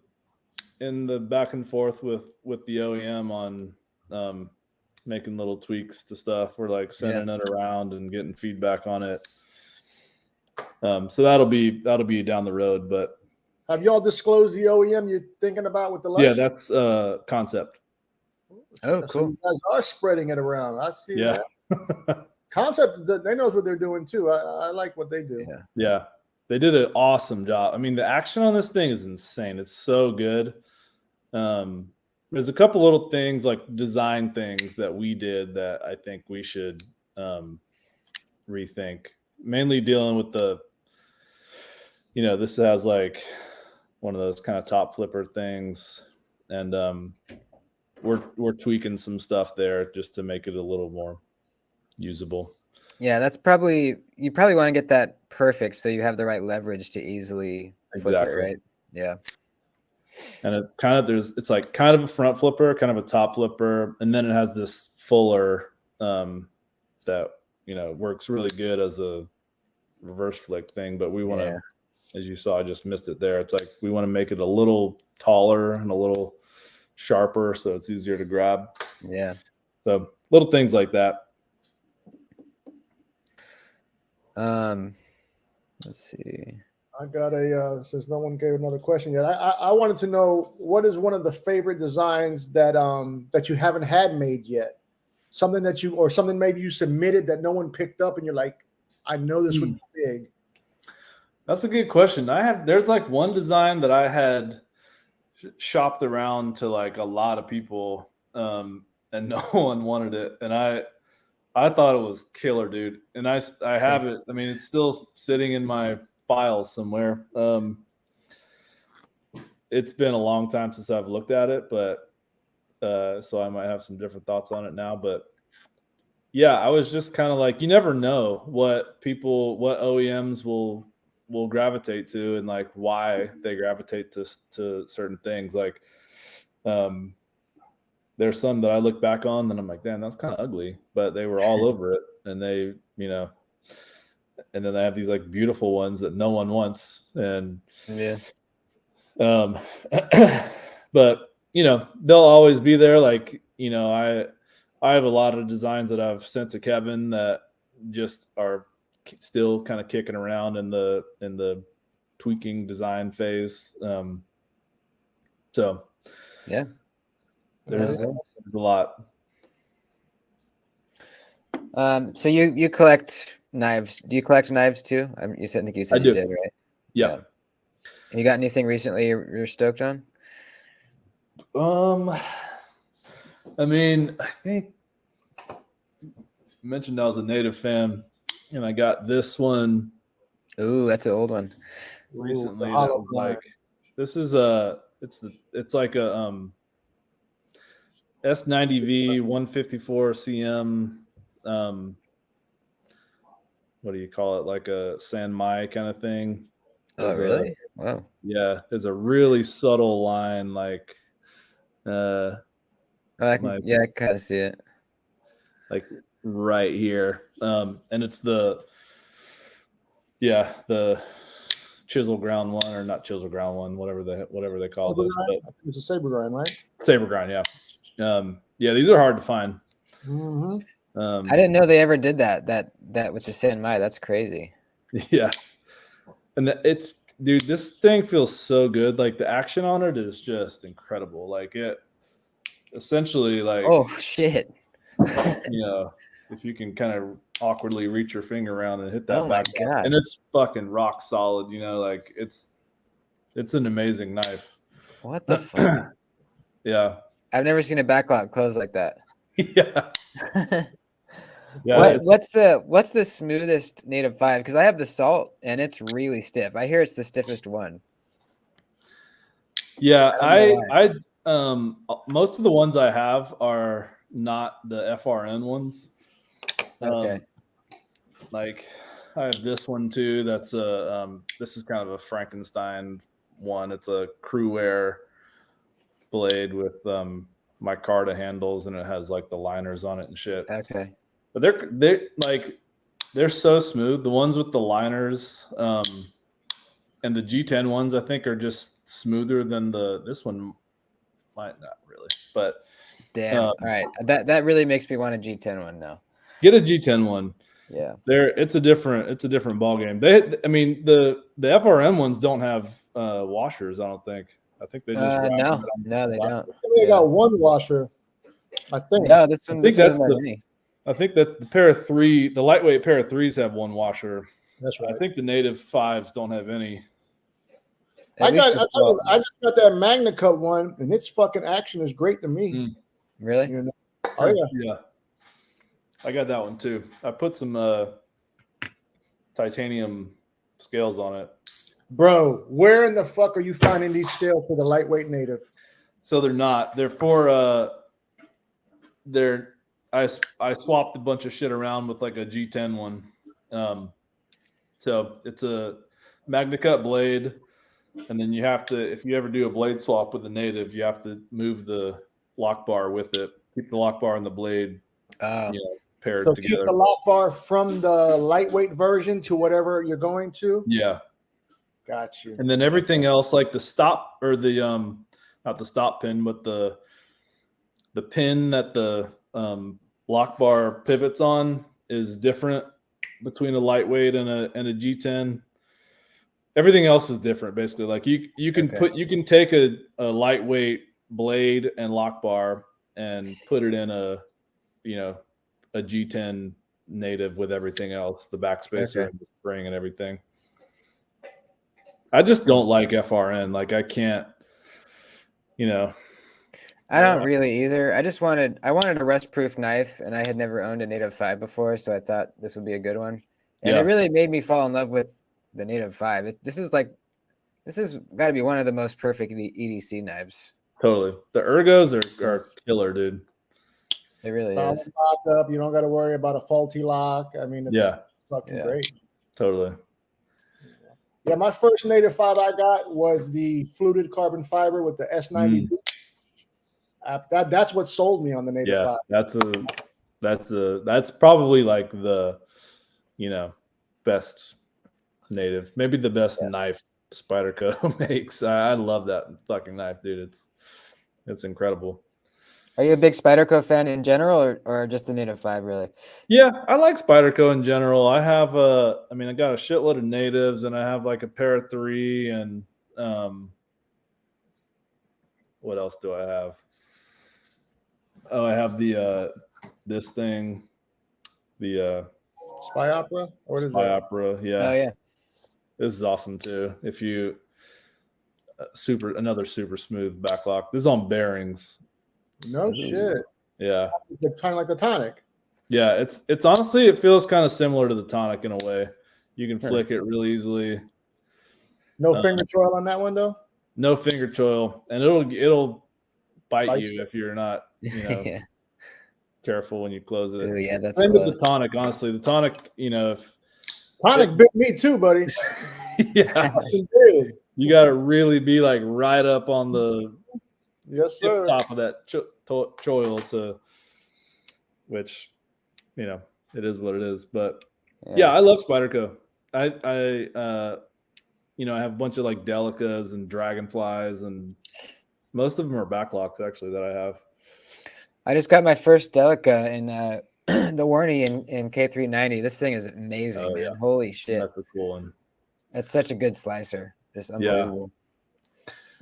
back and forth with the OEM on making little tweaks to stuff. We're like sending it around and getting feedback on it. So that'll be down the road. But have y'all disclosed the OEM you're thinking about with the Lush? Yeah, that's Concept. Oh, cool. So you guys are spreading it around. I see that. Concept, they know what they're doing too. I like what they do. Yeah. They did an awesome job. I mean, the action on this thing is insane. It's so good. There's a couple little things like design things that we did that I think we should rethink. Mainly dealing with this has like one of those kind of top flipper things, and we're tweaking some stuff there just to make it a little more usable. Yeah, you probably want to get that perfect so you have the right leverage to easily flip it, right? Yeah. And it's like kind of a front flipper, kind of a top flipper, and then it has this fuller that works really good as a reverse flick thing. But we want to, as you saw, I just missed it there. It's like we want to make it a little taller and a little sharper so it's easier to grab. Yeah. So little things like that. Let's see. I got since no one gave another question yet, I wanted to know what is one of the favorite designs that you haven't had made yet? Something something maybe you submitted that no one picked up and you're like, I know this would be big. That's a good question. There's like one design that I had shopped around to like a lot of people, and no one wanted it. And I thought it was killer, dude. And I have it. I mean, it's still sitting in my files somewhere. It's been a long time since I've looked at it, but so I might have some different thoughts on it now. But yeah, I was just kind of like, you never know what OEMs will gravitate to, and like why they gravitate to certain things. Like, there's some that I look back on and I'm like, damn, that's kind of ugly, but they were all over it, and they, and then they have these like beautiful ones that no one wants, and Yeah. But they'll always be there. Like, I have a lot of designs that I've sent to Kevin that just are still kind of kicking around in the tweaking design phase. So yeah, there's a lot. So you collect knives. Do you collect knives too? I think you said you did, right? Yeah. You got anything recently you're stoked on? I mean, I think I mentioned I was a Native fan, and I got this one. Ooh, that's an old one. Recently, that was like, this is it's like a S90V 154 CM. What do you call it? Like a San Mai kind of thing. Oh, really? Wow. Yeah, there's a really subtle line, like I kind of see it. Like right here. And it's the chisel ground one, or not chisel ground one, whatever they call this. But it's a saber grind, right? Saber grind, yeah. Yeah, these are hard to find. Mm-hmm. I didn't know they ever did that with the San Mai. That's crazy. Yeah. And dude, this thing feels so good. Like the action on it is just incredible. Like it essentially, like, oh shit. If you can kind of awkwardly reach your finger around and hit that my God. and it's fucking rock solid, like it's an amazing knife. What the fuck? Yeah. I've never seen a backlock close like that. Yeah. Yeah. What's the smoothest Native 5? Because I have the Salt and it's really stiff. I hear it's the stiffest one. Yeah, I most of the ones I have are not the FRN ones. Okay. Like I have this one too. That's this is kind of a Frankenstein one. It's a crew wear blade with micarta handles, and it has like the liners on it and shit. Okay. But they're so smooth. The ones with the liners and the G10 ones, I think, are just smoother than this one. Might not really, but damn. All right, that really makes me want a G10 one now. Get a G10 one. Yeah. It's a different ball game. The FRM ones don't have washers. I don't think. I think they just no, they don't. They got one washer, I think. No, this one. I think that's the pair of three. The lightweight pair of threes have one washer. That's right. I think the Native 5s don't have any. I just got that Magna Cup one, and its fucking action is great to me. Really? Oh yeah. Yeah. I got that one too. I put some titanium scales on it. Bro, where in the fuck are you finding these scales for the lightweight Native? So they're not. They're for I swapped a bunch of shit around with like a G10 one. So it's a Magna Cut blade, and then you have to, if you ever do a blade swap with a Native, you have to move the lock bar with it. Keep the lock bar and the blade paired together. Keep the lock bar from the lightweight version to whatever you're going to. Yeah. Got you. And then everything else, like the stop, or the not the stop pin, but the pin that the lock bar pivots on is different between a lightweight and a G10. Everything else is different, basically. Like you can take a lightweight blade and lock bar and put it in a G10 Native with everything else, the backspacer and the spring and everything. I just don't like FRN. Like I can't, I don't really either. I wanted a rust-proof knife, and I had never owned a Native 5 before, so I thought this would be a good one. And it really made me fall in love with the Native 5. This has got to be one of the most perfect EDC knives. Totally. The ergos are killer, dude. It really Solid is. lockup. You don't got to worry about a faulty lock. I mean, it's fucking great. Totally. Yeah, my first Native 5 I got was the fluted carbon fiber with the S90. That's what sold me on the Native 5. That's probably like the, best Native, maybe the best knife Spyderco makes. I love that fucking knife, dude. It's incredible. Are you a big Spyderco fan in general, or just the Native 5 really? Yeah, I like Spyderco in general. I have I got a shitload of Natives, and I have like a pair of 3, and what else do I have? Oh, I have the this thing, the Spy Opera? Or what is Spy that? Opera. Yeah. Oh yeah. This is awesome too. If you another super smooth backlock. This is on bearings. No shit. Yeah. Kind of like the Tonic. Yeah, it's honestly, it feels kind of similar to the Tonic in a way. You can flick it real easily. No finger choil on that one though. No finger choil, and it'll bite you if you're not, careful when you close it. Ooh, yeah, that's same with the Tonic. Honestly, the Tonic, if Tonic bit me too, buddy. Yeah, you got to really be like right up on the top of that choil to, which, it is what it is. But yeah, I love Spyderco. I have a bunch of like Delicas and Dragonflies, and most of them are backlocks actually that I have. I just got my first Delica in the Warney in K390. This thing is amazing, man. Holy shit. That's a cool one. That's such a good slicer. Just unbelievable.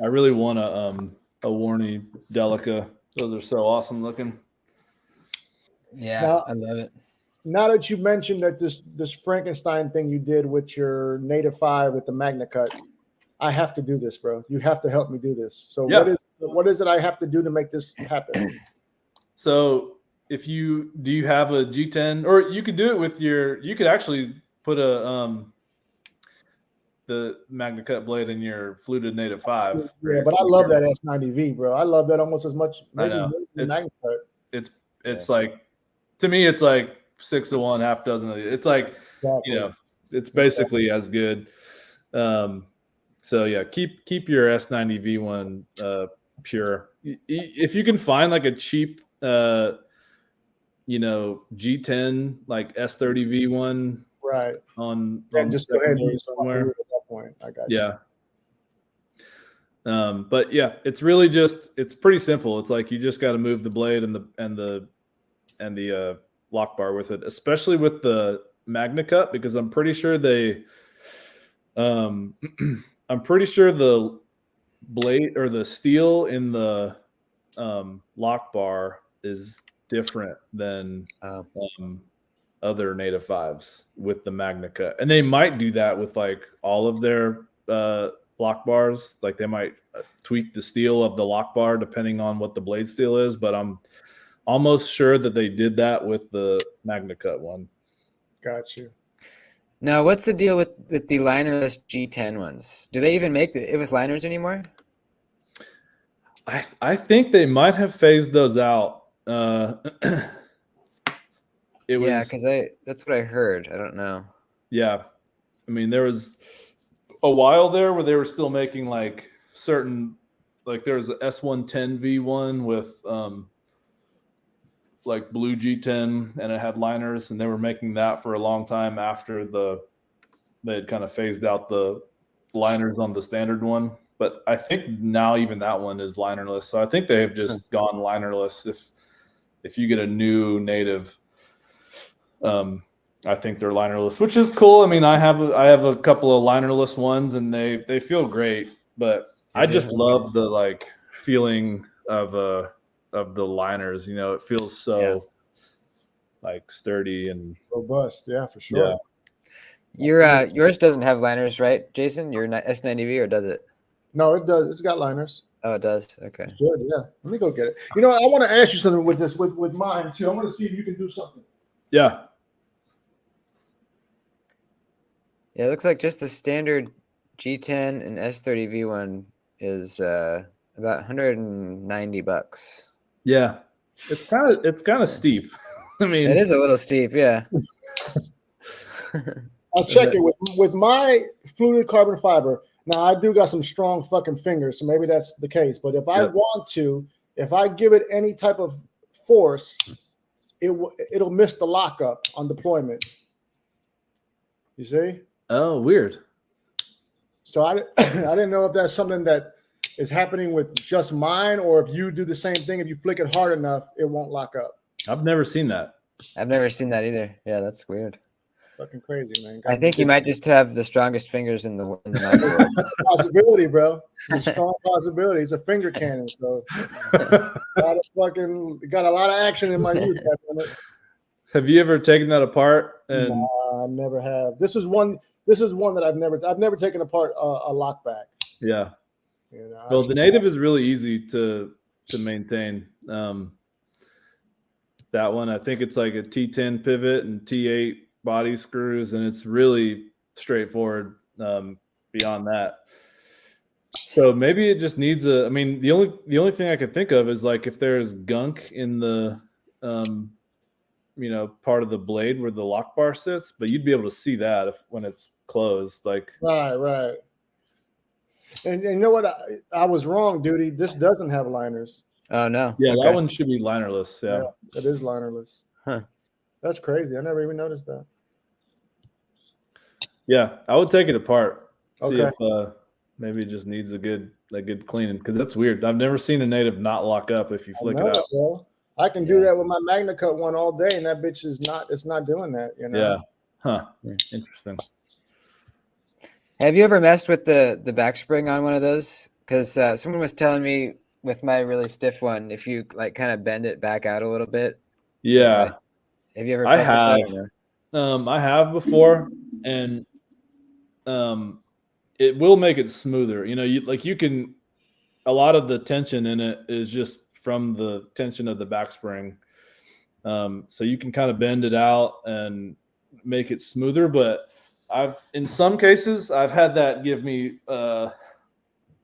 I really want a Warney Delica. Those are so awesome looking. Yeah, I love it. Now that you mentioned that this Frankenstein thing you did with your Native 5 with the Magna Cut, I have to do this, bro. You have to help me do this. So what is it I have to do to make this happen? So do you have a G10, or you could do it with you could actually put the Magna Cut blade in your fluted Native 5. Yeah, but I love that S90V, bro. I love that almost as much. I know. It's like, to me, it's like 6 of one, half dozen of the. It's like, it's basically as good. So yeah, keep your S90V one pure. If you can find like a cheap G10 like S30V one, right, on just go ahead and use somewhere at that point. I got you. But yeah, it's really it's pretty simple. It's like you just got to move the blade and the lock bar with it, especially with the Magna Cut, because I'm pretty sure the blade or the steel in the lock bar is different than other Native 5s with the Magna Cut, and they might do that with like all of their lock bars. Like they might tweak the steel of the lock bar depending on what the blade steel is, but I'm almost sure that they did that with the Magna Cut one. Got you. Now, what's the deal with the linerless G10 ones? Do they even make it with liners anymore? I think they might have phased those out. Because that's what I heard. I don't know. Yeah, I mean, there was a while there where they were still making like certain, like there was a S110V1 with like blue G10, and it had liners, and they were making that for a long time after they had kind of phased out the liners on the standard one. But I think now even that one is linerless. So I think they have just gone linerless. If you get a new Native, I think they're linerless, which is cool. I mean, I have a couple of linerless ones, and they feel great. But I just love the like feeling of the liners. It feels so like sturdy and robust. Yeah, for sure. Yours doesn't have liners, right, Jason? Your S90V, or does it? No, it does. It's got liners. Oh, it does. Okay. Good, yeah. Let me go get it. You know, I want to ask you something with this, with mine too. I want to see if you can do something. Yeah. Yeah, it looks like just the standard G10 and S30V one is about $190. Yeah. It's kind of steep. I mean, It is a little steep, yeah. I'll check it with my fluted carbon fiber. Now I do got some strong fucking fingers, so maybe that's the case. But if I want to, if I give it any type of force, it'll miss the lockup on deployment. You see? Oh, weird. So I didn't know if that's something that is happening with just mine, or if you do the same thing. If you flick it hard enough, it won't lock up. I've never seen that. I've never seen that either. Yeah, that's weird. Fucking crazy, man. I think you might just have the strongest fingers in the world. Possibility, bro. It's a strong possibility. It's a finger cannon, so got a lot of action in my youth. Have you ever taken that apart? And Nah, I never have. This is one that I've never taken apart a lockback. Yeah. You know, Well, the native is really easy to maintain. That one, I think it's like a T10 pivot and T8 body screws, and it's really straightforward beyond that. So maybe it just needs a. I mean, the only thing I could think of is like if there's gunk in the part of the blade where the lock bar sits, but you'd be able to see that when it's closed. Like right. And you know what? I was wrong, Duty. This doesn't have liners. Oh no. Yeah, Okay. that one should be linerless. Yeah, it is linerless. Huh. That's crazy. I never even noticed that. Yeah, I would take it apart. See Okay. if maybe it just needs a good cleaning, because that's weird. I've never seen a native not lock up if you flick it out. Bro. I can do that with my Magna Cut one all day, and that bitch is not doing that. You know. Yeah. Huh. Interesting. Have you ever messed with the back spring on one of those? Because someone was telling me with my really stiff one, if you like kind of bend it back out a little bit. Yeah. Have you ever? I have. I have before, and it will make it smoother. You know, you can. A lot of the tension in it is just from the tension of the back spring. So you can kind of bend it out and make it smoother, but in some cases I've had that give me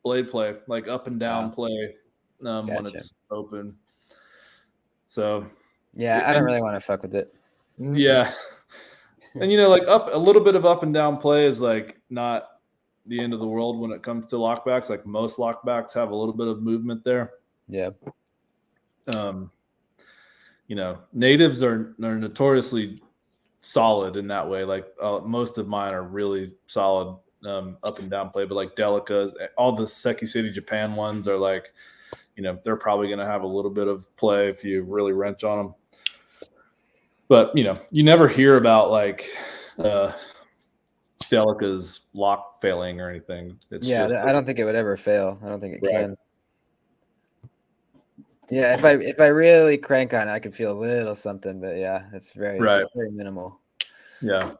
blade play, like up and down play when it's open. So yeah, I don't really want to fuck with it. Yeah. And like a little bit of up and down play is like not the end of the world when it comes to lockbacks. Like most lockbacks have a little bit of movement there. Yeah. Natives are notoriously solid in that way. Like most of mine are really solid up and down play, but like Delicas, all the Seki City Japan ones are like, they're probably going to have a little bit of play if you really wrench on them. But you never hear about like Delica's lock failing or anything. It's I don't think it would ever fail. I don't think it can. Yeah, if I really crank on it, I could feel a little something, but yeah, it's very minimal. Yeah.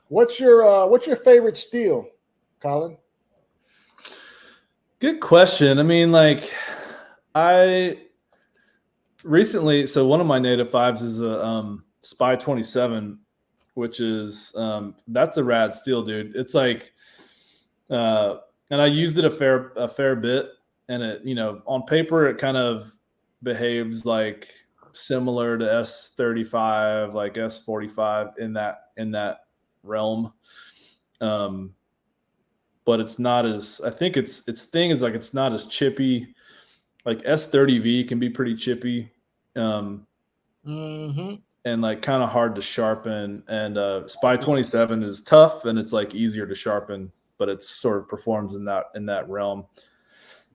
What's your favorite steel, Colin? Good question. I mean, like I recently, so one of my native fives is a Spy 27, which is that's a rad steel, dude. It's like and I used it a fair bit, and it, on paper it kind of behaves like similar to S35, like S45 in that realm. But it's not as, I think its thing is like it's not as chippy. Like S30V can be pretty chippy. And like kind of hard to sharpen, and Spy 27 is tough and it's like easier to sharpen, but it sort of performs in that realm.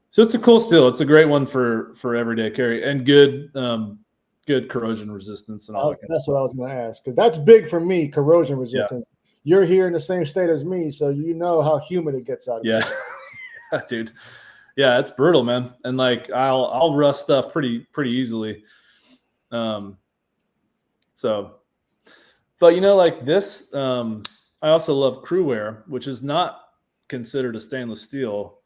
So it's a cool steel. It's a great one for everyday carry, and good corrosion resistance and all that. That's what I was going to ask, because that's big for me, corrosion resistance. Yeah. You're here in the same state as me, so you know how humid it gets out here. Yeah. Dude. Yeah, it's brutal, man. And like I'll rust stuff pretty easily. So, but like this, I also love Crewware, which is not considered a stainless steel,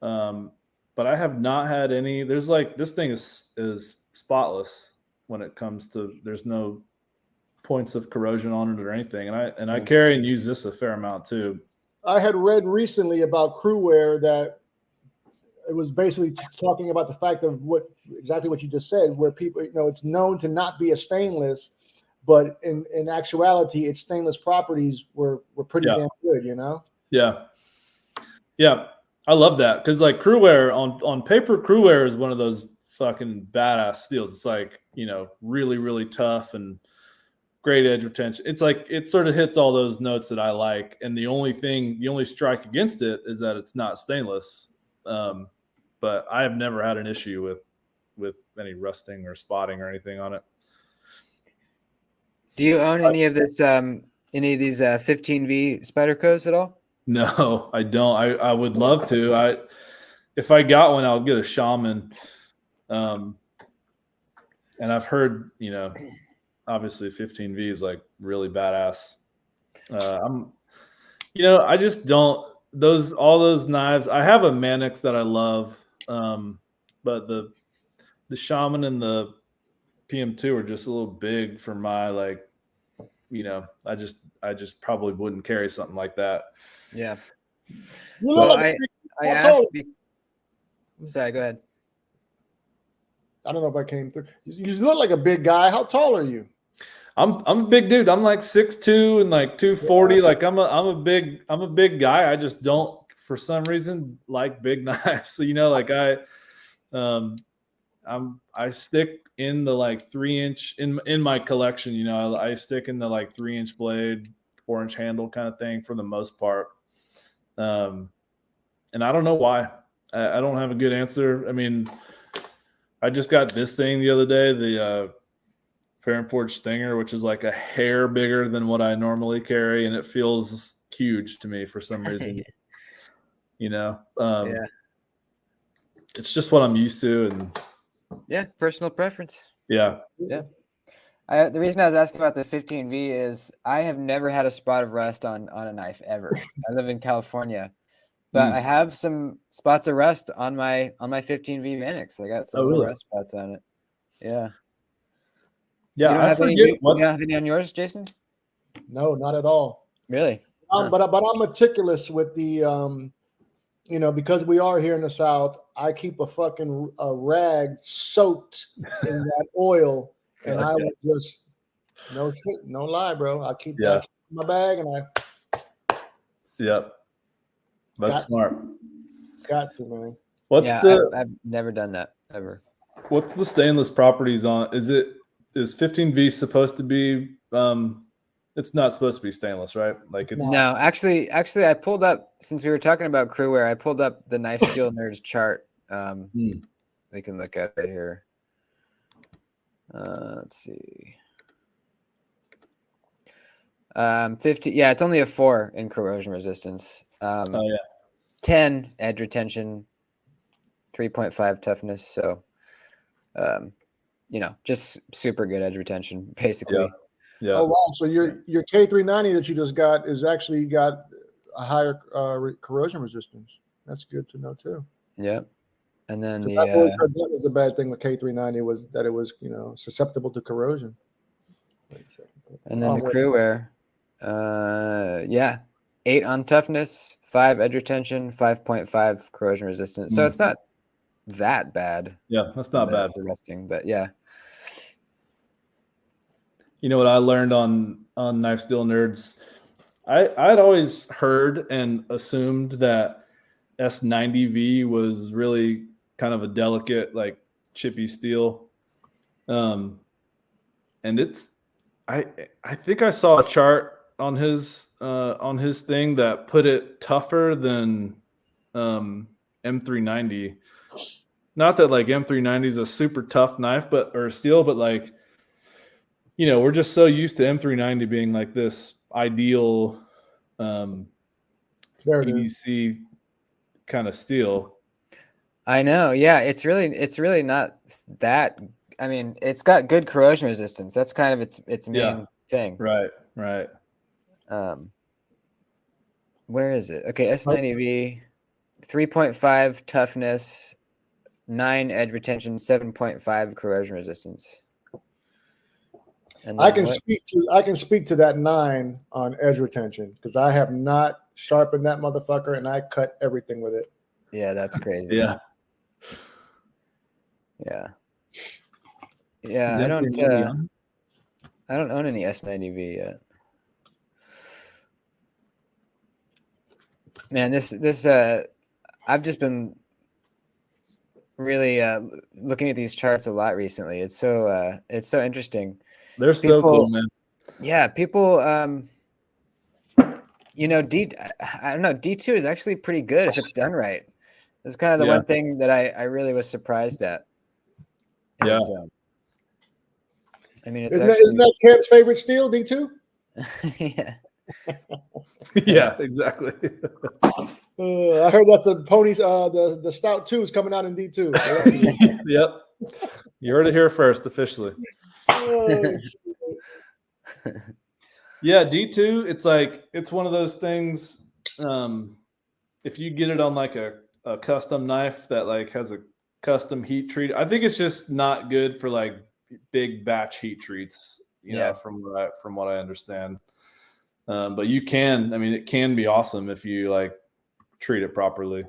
But I have not had any. There's like this thing is spotless when it comes to. There's no points of corrosion on it or anything, and I carry and use this a fair amount too. I had read recently about crewware that it was basically talking about the fact of exactly what you just said, where people, it's known to not be a stainless, but in actuality, its stainless properties were pretty damn good, Yeah. Yeah. I love that. Cause like crewware on paper, crewware is one of those fucking badass steels. It's like, really, really tough and great edge retention. It's like, it sort of hits all those notes that I like. And the only strike against it is that it's not stainless. But I have never had an issue with any rusting or spotting or anything on it. Do you own any of these 15V Spydercos at all? No, I don't. I would love to. If I got one, I'll get a Shaman. And I've heard, obviously 15V is like really badass. I just don't all those knives. I have a Mannix that I love. But the Shaman and the PM2 are just a little big for my I just probably wouldn't carry something like that. Yeah. Well, I asked. Sorry, go ahead. I don't know if I came through. You look like a big guy. How tall are you? I'm a big dude. I'm like 6'2" and like 240. Yeah. Like I'm a big guy. I just don't, for some reason, like big knives. So, I stick in the like 3-inch in my collection. I stick in the like 3-inch blade, 4-inch handle kind of thing for the most part. And I don't know why. I don't have a good answer. I mean, I just got this thing the other day, the Fahrenforge Stinger, which is like a hair bigger than what I normally carry, and it feels huge to me for some reason. Yeah. It's just what I'm used to, and personal preference. Yeah. The reason I was asking about the 15V is I have never had a spot of rust on a knife ever. I live in California, but I have some spots of rust on my 15V Mannix. I got some little rust spots on it. Yeah. Yeah. You don't have you don't have any on yours, Jason? No, not at all. Really? But I'm meticulous with the because we are here in the South, I keep a fucking rag soaked in that oil, and I would just no lie, bro. I keep that in my bag, and Yep. That's smart. Got to, man. I've never done that ever. What's the stainless properties on? Is 15V supposed to be? It's not supposed to be stainless, right? Like it's no. Actually, I pulled up, since we were talking about crewware, I pulled up the Knife Steel Nerds chart. We can look at it here. Let's see. 50. Yeah, it's only a 4 in corrosion resistance. 10 edge retention, 3.5 toughness. So, just super good edge retention, basically. Yeah. Oh wow! So your K390 that you just got is actually got a higher corrosion resistance. That's good to know too. Yep. And then that was a bad thing with K390 was that it was susceptible to corrosion. And then the crewware, 8 on toughness, 5 edge retention, 5.5 corrosion resistance. So it's not that bad. Yeah, that's not bad. The resting, but yeah. You know what I learned on Knife Steel Nerds? I'd always heard and assumed that S90V was really kind of a delicate, like chippy steel. And I think I saw a chart on his thing that put it tougher than M390. Not that like M390 is a super tough knife, or steel, but like, we're just so used to M390 being like this ideal EDC kind of steel. I know. Yeah, it's really not that. I mean, it's got good corrosion resistance. That's kind of its main thing. Right. Where is it? Okay, S90V. 3.5 toughness, 9 edge retention, 7.5 corrosion resistance. And I then can speak to that 9 on edge retention because I have not sharpened that motherfucker and I cut everything with it. Yeah, that's crazy. Yeah. Yeah. Is I that don't. your medium? I don't own any S90V yet. Man, this I've just been really looking at these charts a lot recently. It's so interesting. They're so cool, man. Yeah, people you know, I don't know, D2 is actually pretty good if it's done right. That's kind of the one thing that I really was surprised at. Yeah. I mean, it's isn't that Kev's favorite steel, D2? Yeah. Yeah, exactly. I heard that's a pony's. The Stout 2 is coming out in D2. Yep. You heard it here first, officially. Yeah, D2. It's one of those things. If you get it on like a custom knife that like has a custom heat treat, I think it's just not good for like big batch heat treats. You know, from what I understand. But you can. I mean, it can be awesome if you like treat it properly.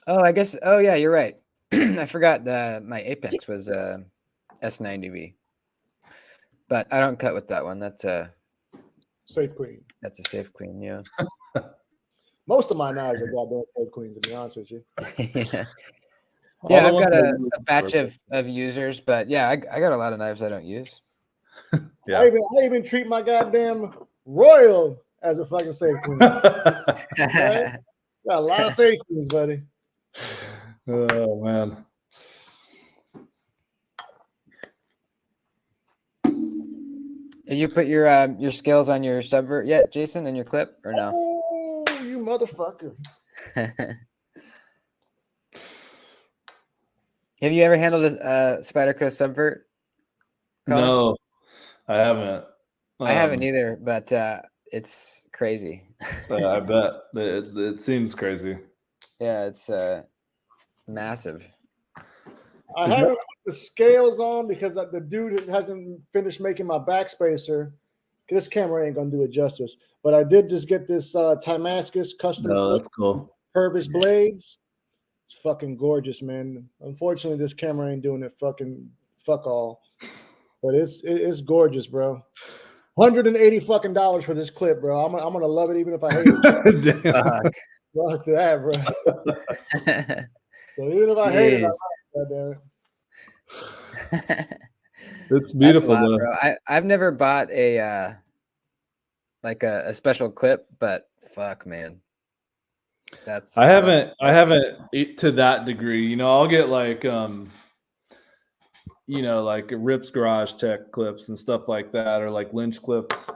Oh, I guess. Oh, yeah, you're right. I forgot my Apex was S90V, but I don't cut with that one. That's a Safe Queen. That's a Safe Queen. Yeah. Most of my knives are goddamn Safe Queens, to be honest with you. Yeah, I've got a batch of users, but yeah, I got a lot of knives I don't use. Yeah. I even treat my goddamn Royal as a fucking Safe Queen. Right? Got a lot of Safe Queens, buddy. Oh man. Did you put your scales on your subvert yet, Jason, in your clip, or no? Oh, you motherfucker. Have you ever handled a Spyderco subvert, Colin? No, I haven't. I haven't either, but it's crazy. I bet it seems crazy. Yeah, it's massive. I haven't put the scales on because the dude hasn't finished making my backspacer. This camera ain't gonna do it justice. But I did just get this Timascus custom clip, that's cool. Purvis blades. It's fucking gorgeous, man. Unfortunately, this camera ain't doing it fuck all. But it's gorgeous, bro. $180 fucking for this clip, bro. I'm gonna love it even if I hate it. Damn. Fuck that, bro. So even if I hate it, I like it. It's beautiful, though. Bro. I've never bought a like a special clip, but fuck, man. I haven't to that degree. You know, I'll get like you know, like Rips Garage Tech clips and stuff like that, or like Lynch clips.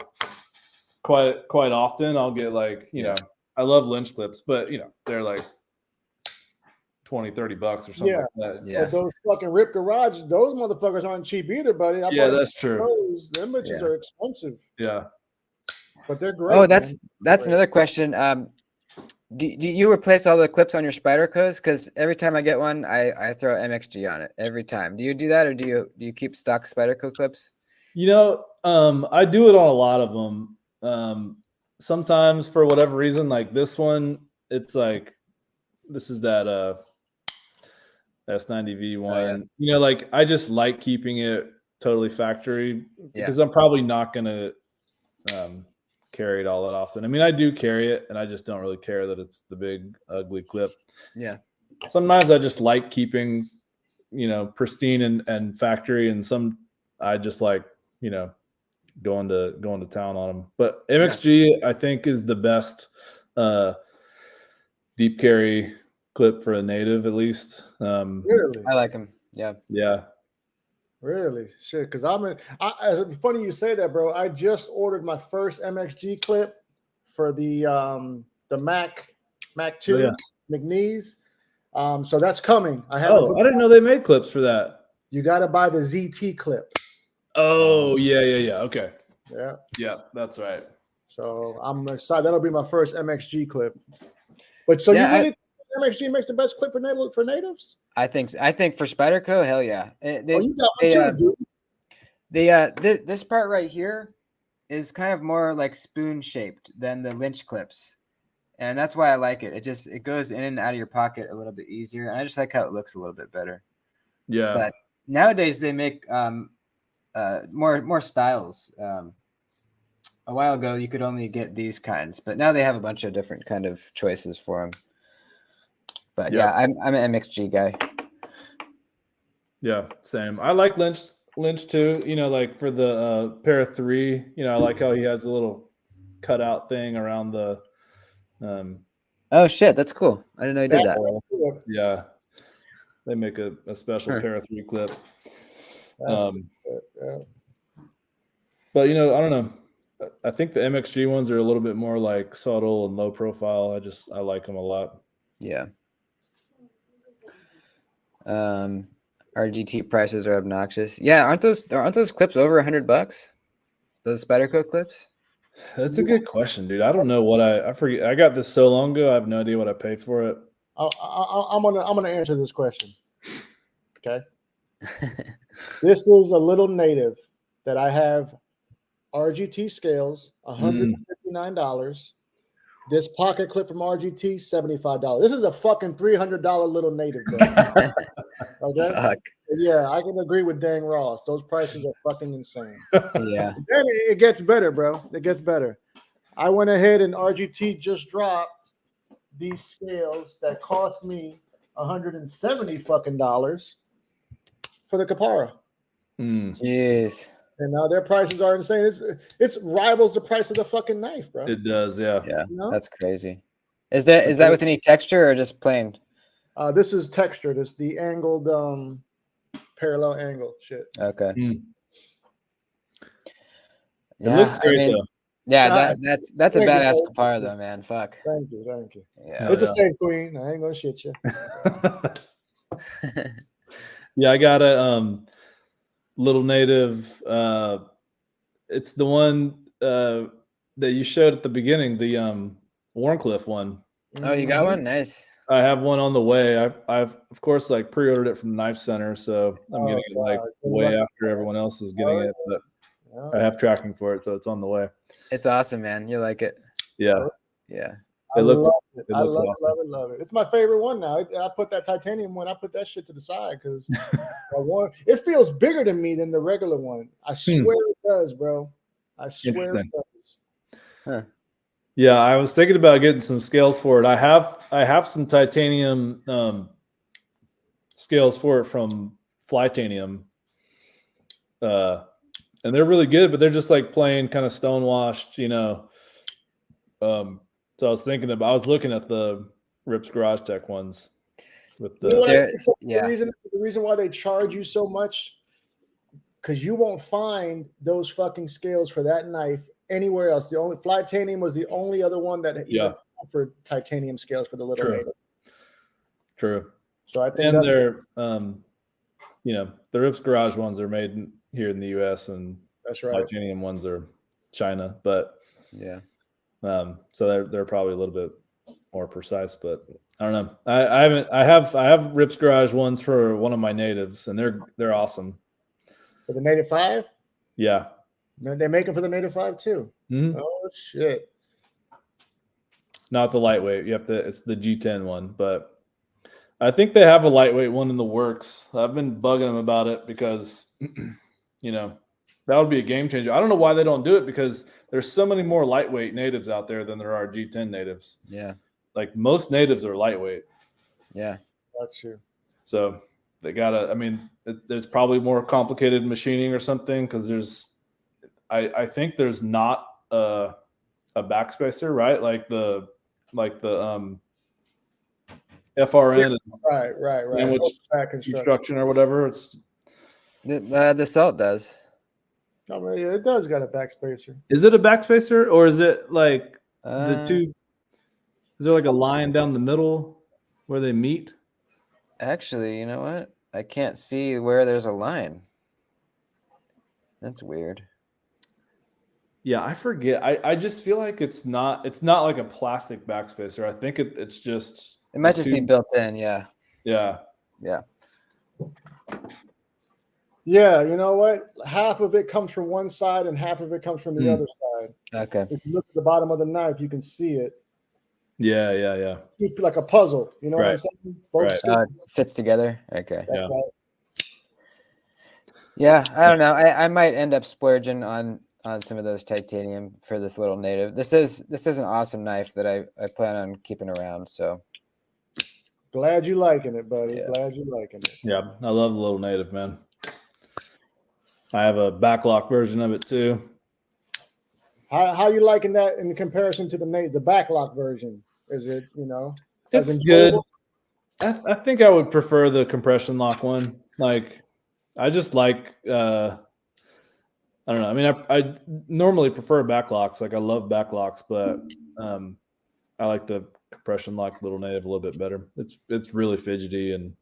Quite often, I'll get like, you know, I love Lynch clips, but you know, they're like $20-$30 or something like that. Yeah. But those fucking Rip Garage, those motherfuckers aren't cheap either, buddy. That's true. Them bitches are expensive. Yeah. But they're great. Oh, that's another question. Do you replace all the clips on your Spydercos? Because every time I get one, I throw MXG on it every time. Do you do that, or do you keep stock Spyderco clips? You know, I do it on a lot of them. Sometimes for whatever reason, like this one, it's like this is that S90V one. Oh, yeah. You know, like I just like keeping it totally factory because I'm probably not gonna carry it all that often. I mean, I do carry it, and I just don't really care that it's the big ugly clip. Yeah. Sometimes I just like keeping, you know, pristine and factory, and some I just like, you know, going to town on them. But MXG I think is the best deep carry clip for a native, at least. Really? I like them. Yeah. Yeah. Really? Shit. Because it's funny you say that, bro. I just ordered my first MXG clip for the Mac 2 McNeese. So that's coming. I didn't know they made clips for that. You got to buy the ZT clip. Oh, yeah. Okay. Yeah. Yeah, that's right. So I'm excited. That'll be my first MXG clip. But so Yeah, you really think MXG makes the best clip for natives? I think for Spyderco, hell yeah. Oh, you got one too, dude. This part right here is kind of more like spoon shaped than the Lynch clips, and that's why I like it. It goes in and out of your pocket a little bit easier, and I just like how it looks a little bit better. Yeah. But nowadays they make more styles. A while ago you could only get these kinds, but now they have a bunch of different kind of choices for them. But yeah, I'm an MXG guy. Yeah, same. I like Lynch too. You know, like for the pair of 3. You know, I like how he has a little cutout thing around the. Oh shit, that's cool. I didn't know he did that. Yeah, they make a special pair of 3 clip. But you know, I don't know. I think the MXG ones are a little bit more like subtle and low profile. I like them a lot. Yeah. RGT prices are obnoxious. Yeah, aren't those clips over $100? Those Spyderco clips? That's a good question, dude. I don't know what I forget. I got this so long ago. I have no idea what I paid for it. I'm gonna answer this question. Okay. This is a little native that I have RGT scales, $159. This pocket clip from RGT, $75. This is a fucking $300 little native, bro. Okay. Fuck. Yeah, I can agree with Dang Ross. Those prices are fucking insane. Yeah. And it gets better, bro. It gets better. I went ahead and RGT just dropped these scales that cost me $170 fucking dollars for the Kapara. Jeez. And now their prices are insane. It's rivals the price of the fucking knife, bro. It does, yeah. Yeah, You know? that's crazy. Is that with any texture or just plain? This is textured. It's the angled parallel angle shit. Okay. It looks great though. Yeah, that's a badass you. Kapara though, man. Fuck. Thank you. Yeah. It's a safe queen. I ain't gonna shit you. Yeah, I got a little native. It's the one that you showed at the beginning, the Warncliffe one. Oh, you got one? Nice. I have one on the way. I've of course like pre-ordered it from Knife Center, so I'm getting it like way after everyone else is getting it. But I have tracking for it, so it's on the way. It's awesome, man. You like it? Yeah. Yeah. It looks I love awesome. love it. It's my favorite one now. I put that titanium one. I put that shit to the side because it feels bigger to me than the regular one. I swear it does, bro. I swear it does. Huh. Yeah, I was thinking about getting some scales for it. I have some titanium scales for it from Flytanium, and they're really good, but they're just like plain kind of stone washed, you know. So I was looking at the Rips Garage Tech ones with the the reason why they charge you so much, because you won't find those fucking scales for that knife anywhere else. The only Flytanium was the only other one that offered titanium scales for the little native. True. So I think they're you know, the Rips Garage ones are made here in the US and that's right. Titanium ones are China, but yeah. So they're probably a little bit more precise, but I don't know. I have Rips Garage ones for one of my natives, and they're awesome. For the Native 5? Yeah. They make them for the Native 5 too. Mm-hmm. Oh shit. Not the lightweight. It's the G10 one, but I think they have a lightweight one in the works. I've been bugging them about it because you know, that would be a game changer. I don't know why they don't do it because there's so many more lightweight natives out there than there are G10 natives. Yeah. Like most natives are lightweight. Yeah. That's true. So they there's probably more complicated machining or something because I think there's not a backspacer, right? Like the FRN right. Sandwich construction or whatever. It's the Salt does. No, yeah, it does got a backspacer. Is it a backspacer or is it like the two? Is there like a line down the middle where they meet? Actually, you know what? I can't see where there's a line. That's weird. Yeah, I forget. I just feel like it's not like a plastic backspacer. I think it's just It might the just be tube. built in. Yeah. Yeah. Yeah. Yeah, you know what? Half of it comes from one side and half of it comes from the other side. Okay. If you look at the bottom of the knife, you can see it. Yeah. It's like a puzzle. You know what I'm Right. saying? Both Right. sticks. It fits together. Okay. That's Yeah. right. Yeah, I don't know. I might end up splurging on some of those titanium for this little native. This is an awesome knife that I plan on keeping around. So Glad you liking it, buddy. Yeah. Glad you liking it. Yeah. I love the little native, man. I have a backlock version of it too. How you liking that in comparison to the backlock version? Is it, as It's good. enjoyable? I think I would prefer the compression lock one. Like, I just like, I don't know. I mean, I normally prefer backlocks. Like, I love backlocks, but I like the compression lock little native a little bit better. It's really fidgety and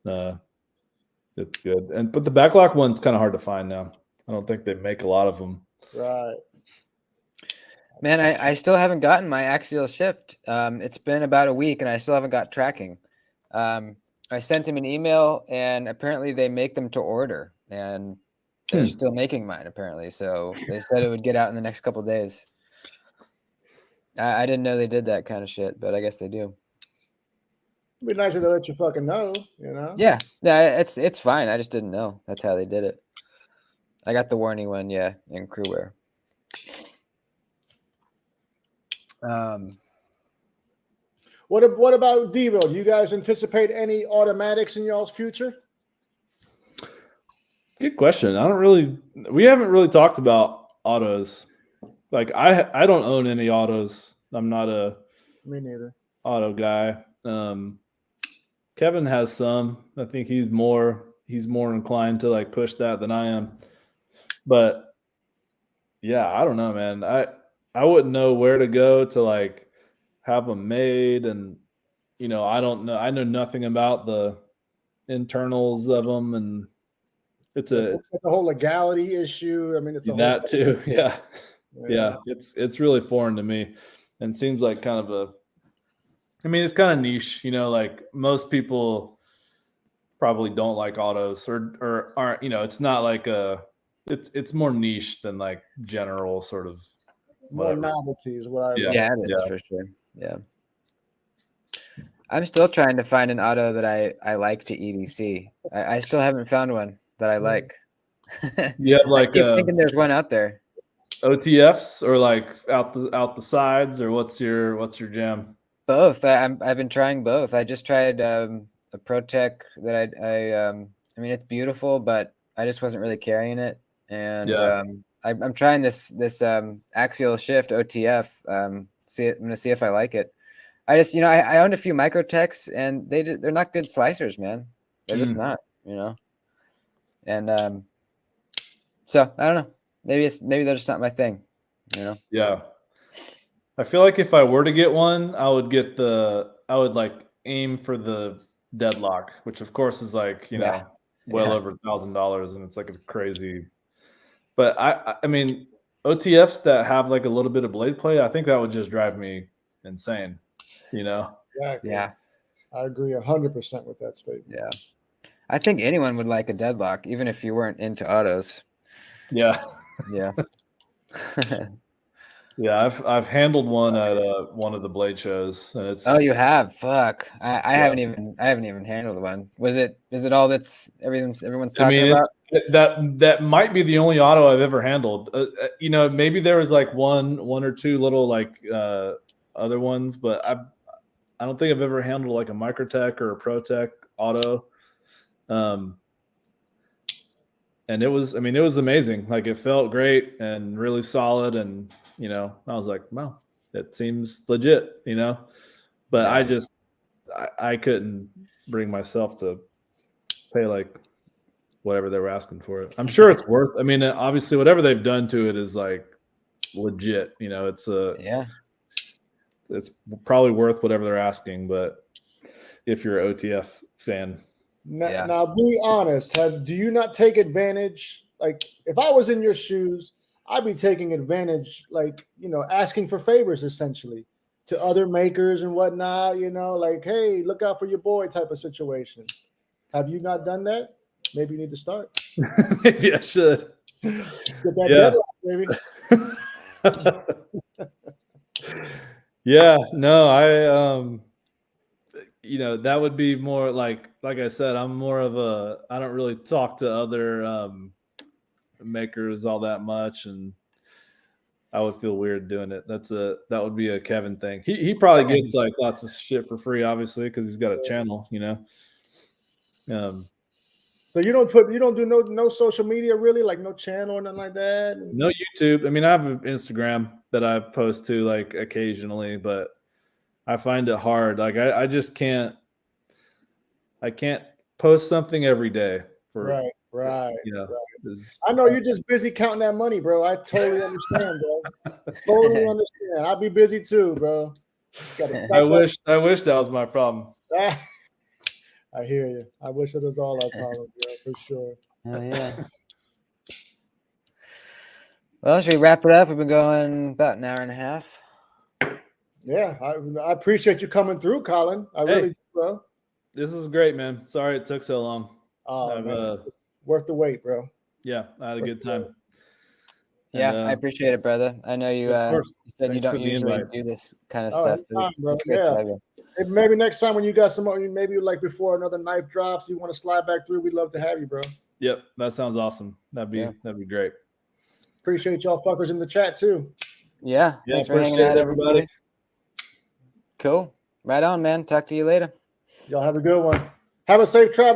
it's good. But the backlock one's kind of hard to find now. I don't think they make a lot of them. Right. Man, I still haven't gotten my axial shift. It's been about a week and I still haven't got tracking. I sent him an email and apparently they make them to order and they're still making mine apparently. So they said it would get out in the next couple of days. I didn't know they did that kind of shit, but I guess they do. It'd be nicer to let you fucking know, Yeah, it's fine. I just didn't know. That's how they did it. I got the warning one, yeah, in crewwear. What about Divo? Do you guys anticipate any automatics in y'all's future? Good question. We haven't really talked about autos. Like, I don't own any autos. I'm not a Me neither. auto guy. Kevin has some. I think he's more inclined to like push that than I am. But yeah, I don't know, man. I wouldn't know where to go to like have them made, and I don't know. I know nothing about the internals of them, and it's the whole legality issue. I mean, it's that too. Yeah. It's really foreign to me, and seems like kind of it's kind of niche. Like most people probably don't like autos or aren't. It's not like it's more niche than like general sort of more whatever. novelties. What Yeah, it is for sure. Yeah. I'm still trying to find an auto that I like to EDC. I still haven't found one that I like. You have like I keep thinking there's one out there. OTFs or like out the sides, or what's your jam? Both. I've been trying both. I just tried a ProTech that I mean it's beautiful, but I just wasn't really carrying it. And I'm trying this axial shift OTF. I'm gonna see if I like it. I just I owned a few Microtechs and they're not good slicers, man. They're just not, And so I don't know. Maybe they're just not my thing, Yeah. I feel like if I were to get one, I would like aim for the deadlock, which of course is like, well over $1,000, and it's like a crazy. But I mean, OTFs that have like a little bit of blade play, I think that would just drive me insane, Exactly. Yeah. I agree 100% with that statement. Yeah. I think anyone would like a deadlock, even if you weren't into autos. Yeah. Yeah. Yeah, I've handled one at one of the blade shows, and it's. Oh, you have? Fuck! I haven't even handled one. Is it all everyone's talking about? That might be the only auto I've ever handled. Maybe there was like one or two little like other ones, but I don't think I've ever handled like a Microtech or a ProTech auto. And it was amazing. Like, it felt great and really solid. And, I was like, wow, that seems legit, but yeah. I couldn't bring myself to pay like whatever they were asking for it. I'm sure it's worth, obviously whatever they've done to it is like legit, it's probably worth whatever they're asking, but if you're an OTF fan. Now be honest. Do you not take advantage? Like, if I was in your shoes, I'd be taking advantage, like, asking for favors essentially to other makers and whatnot, like, hey, look out for your boy type of situation. Have you not done that? Maybe you need to start. Maybe I should. Get that deadline, baby. Yeah, no, that would be more like I said, I'm more of I don't really talk to other makers all that much, and I would feel weird doing it. That would be a Kevin thing. He probably gets like lots of shit for free, obviously, because he's got a channel, So you don't do no social media really, like no channel or nothing like that? No YouTube. I mean, I have an Instagram that I post to like occasionally, but I find it hard. Like I just can't. I can't post something every day for right. right. I know you're just busy counting that money, bro. I totally understand, bro. Totally understand. I'd be busy too, bro. I wish that was my problem. I hear you. I wish it was all our problem, bro, for sure. Oh yeah. Well, should we wrap it up? We've been going about an hour and a half. Yeah, I appreciate you coming through, Colin. I really do, bro. This is great, man. Sorry it took so long. Oh, man. It's worth the wait, bro. Yeah, I had a good time. Yeah, I appreciate it, brother. I know you, you said you don't usually do this kind of stuff. Maybe next time when you got maybe like before another knife drops, you want to slide back through, we'd love to have you, bro. Yep, that sounds awesome. That'd be great. Appreciate y'all fuckers in the chat too. Yeah, thanks for hanging out, everybody. Cool. Right on, man. Talk to you later. Y'all have a good one. Have a safe travel.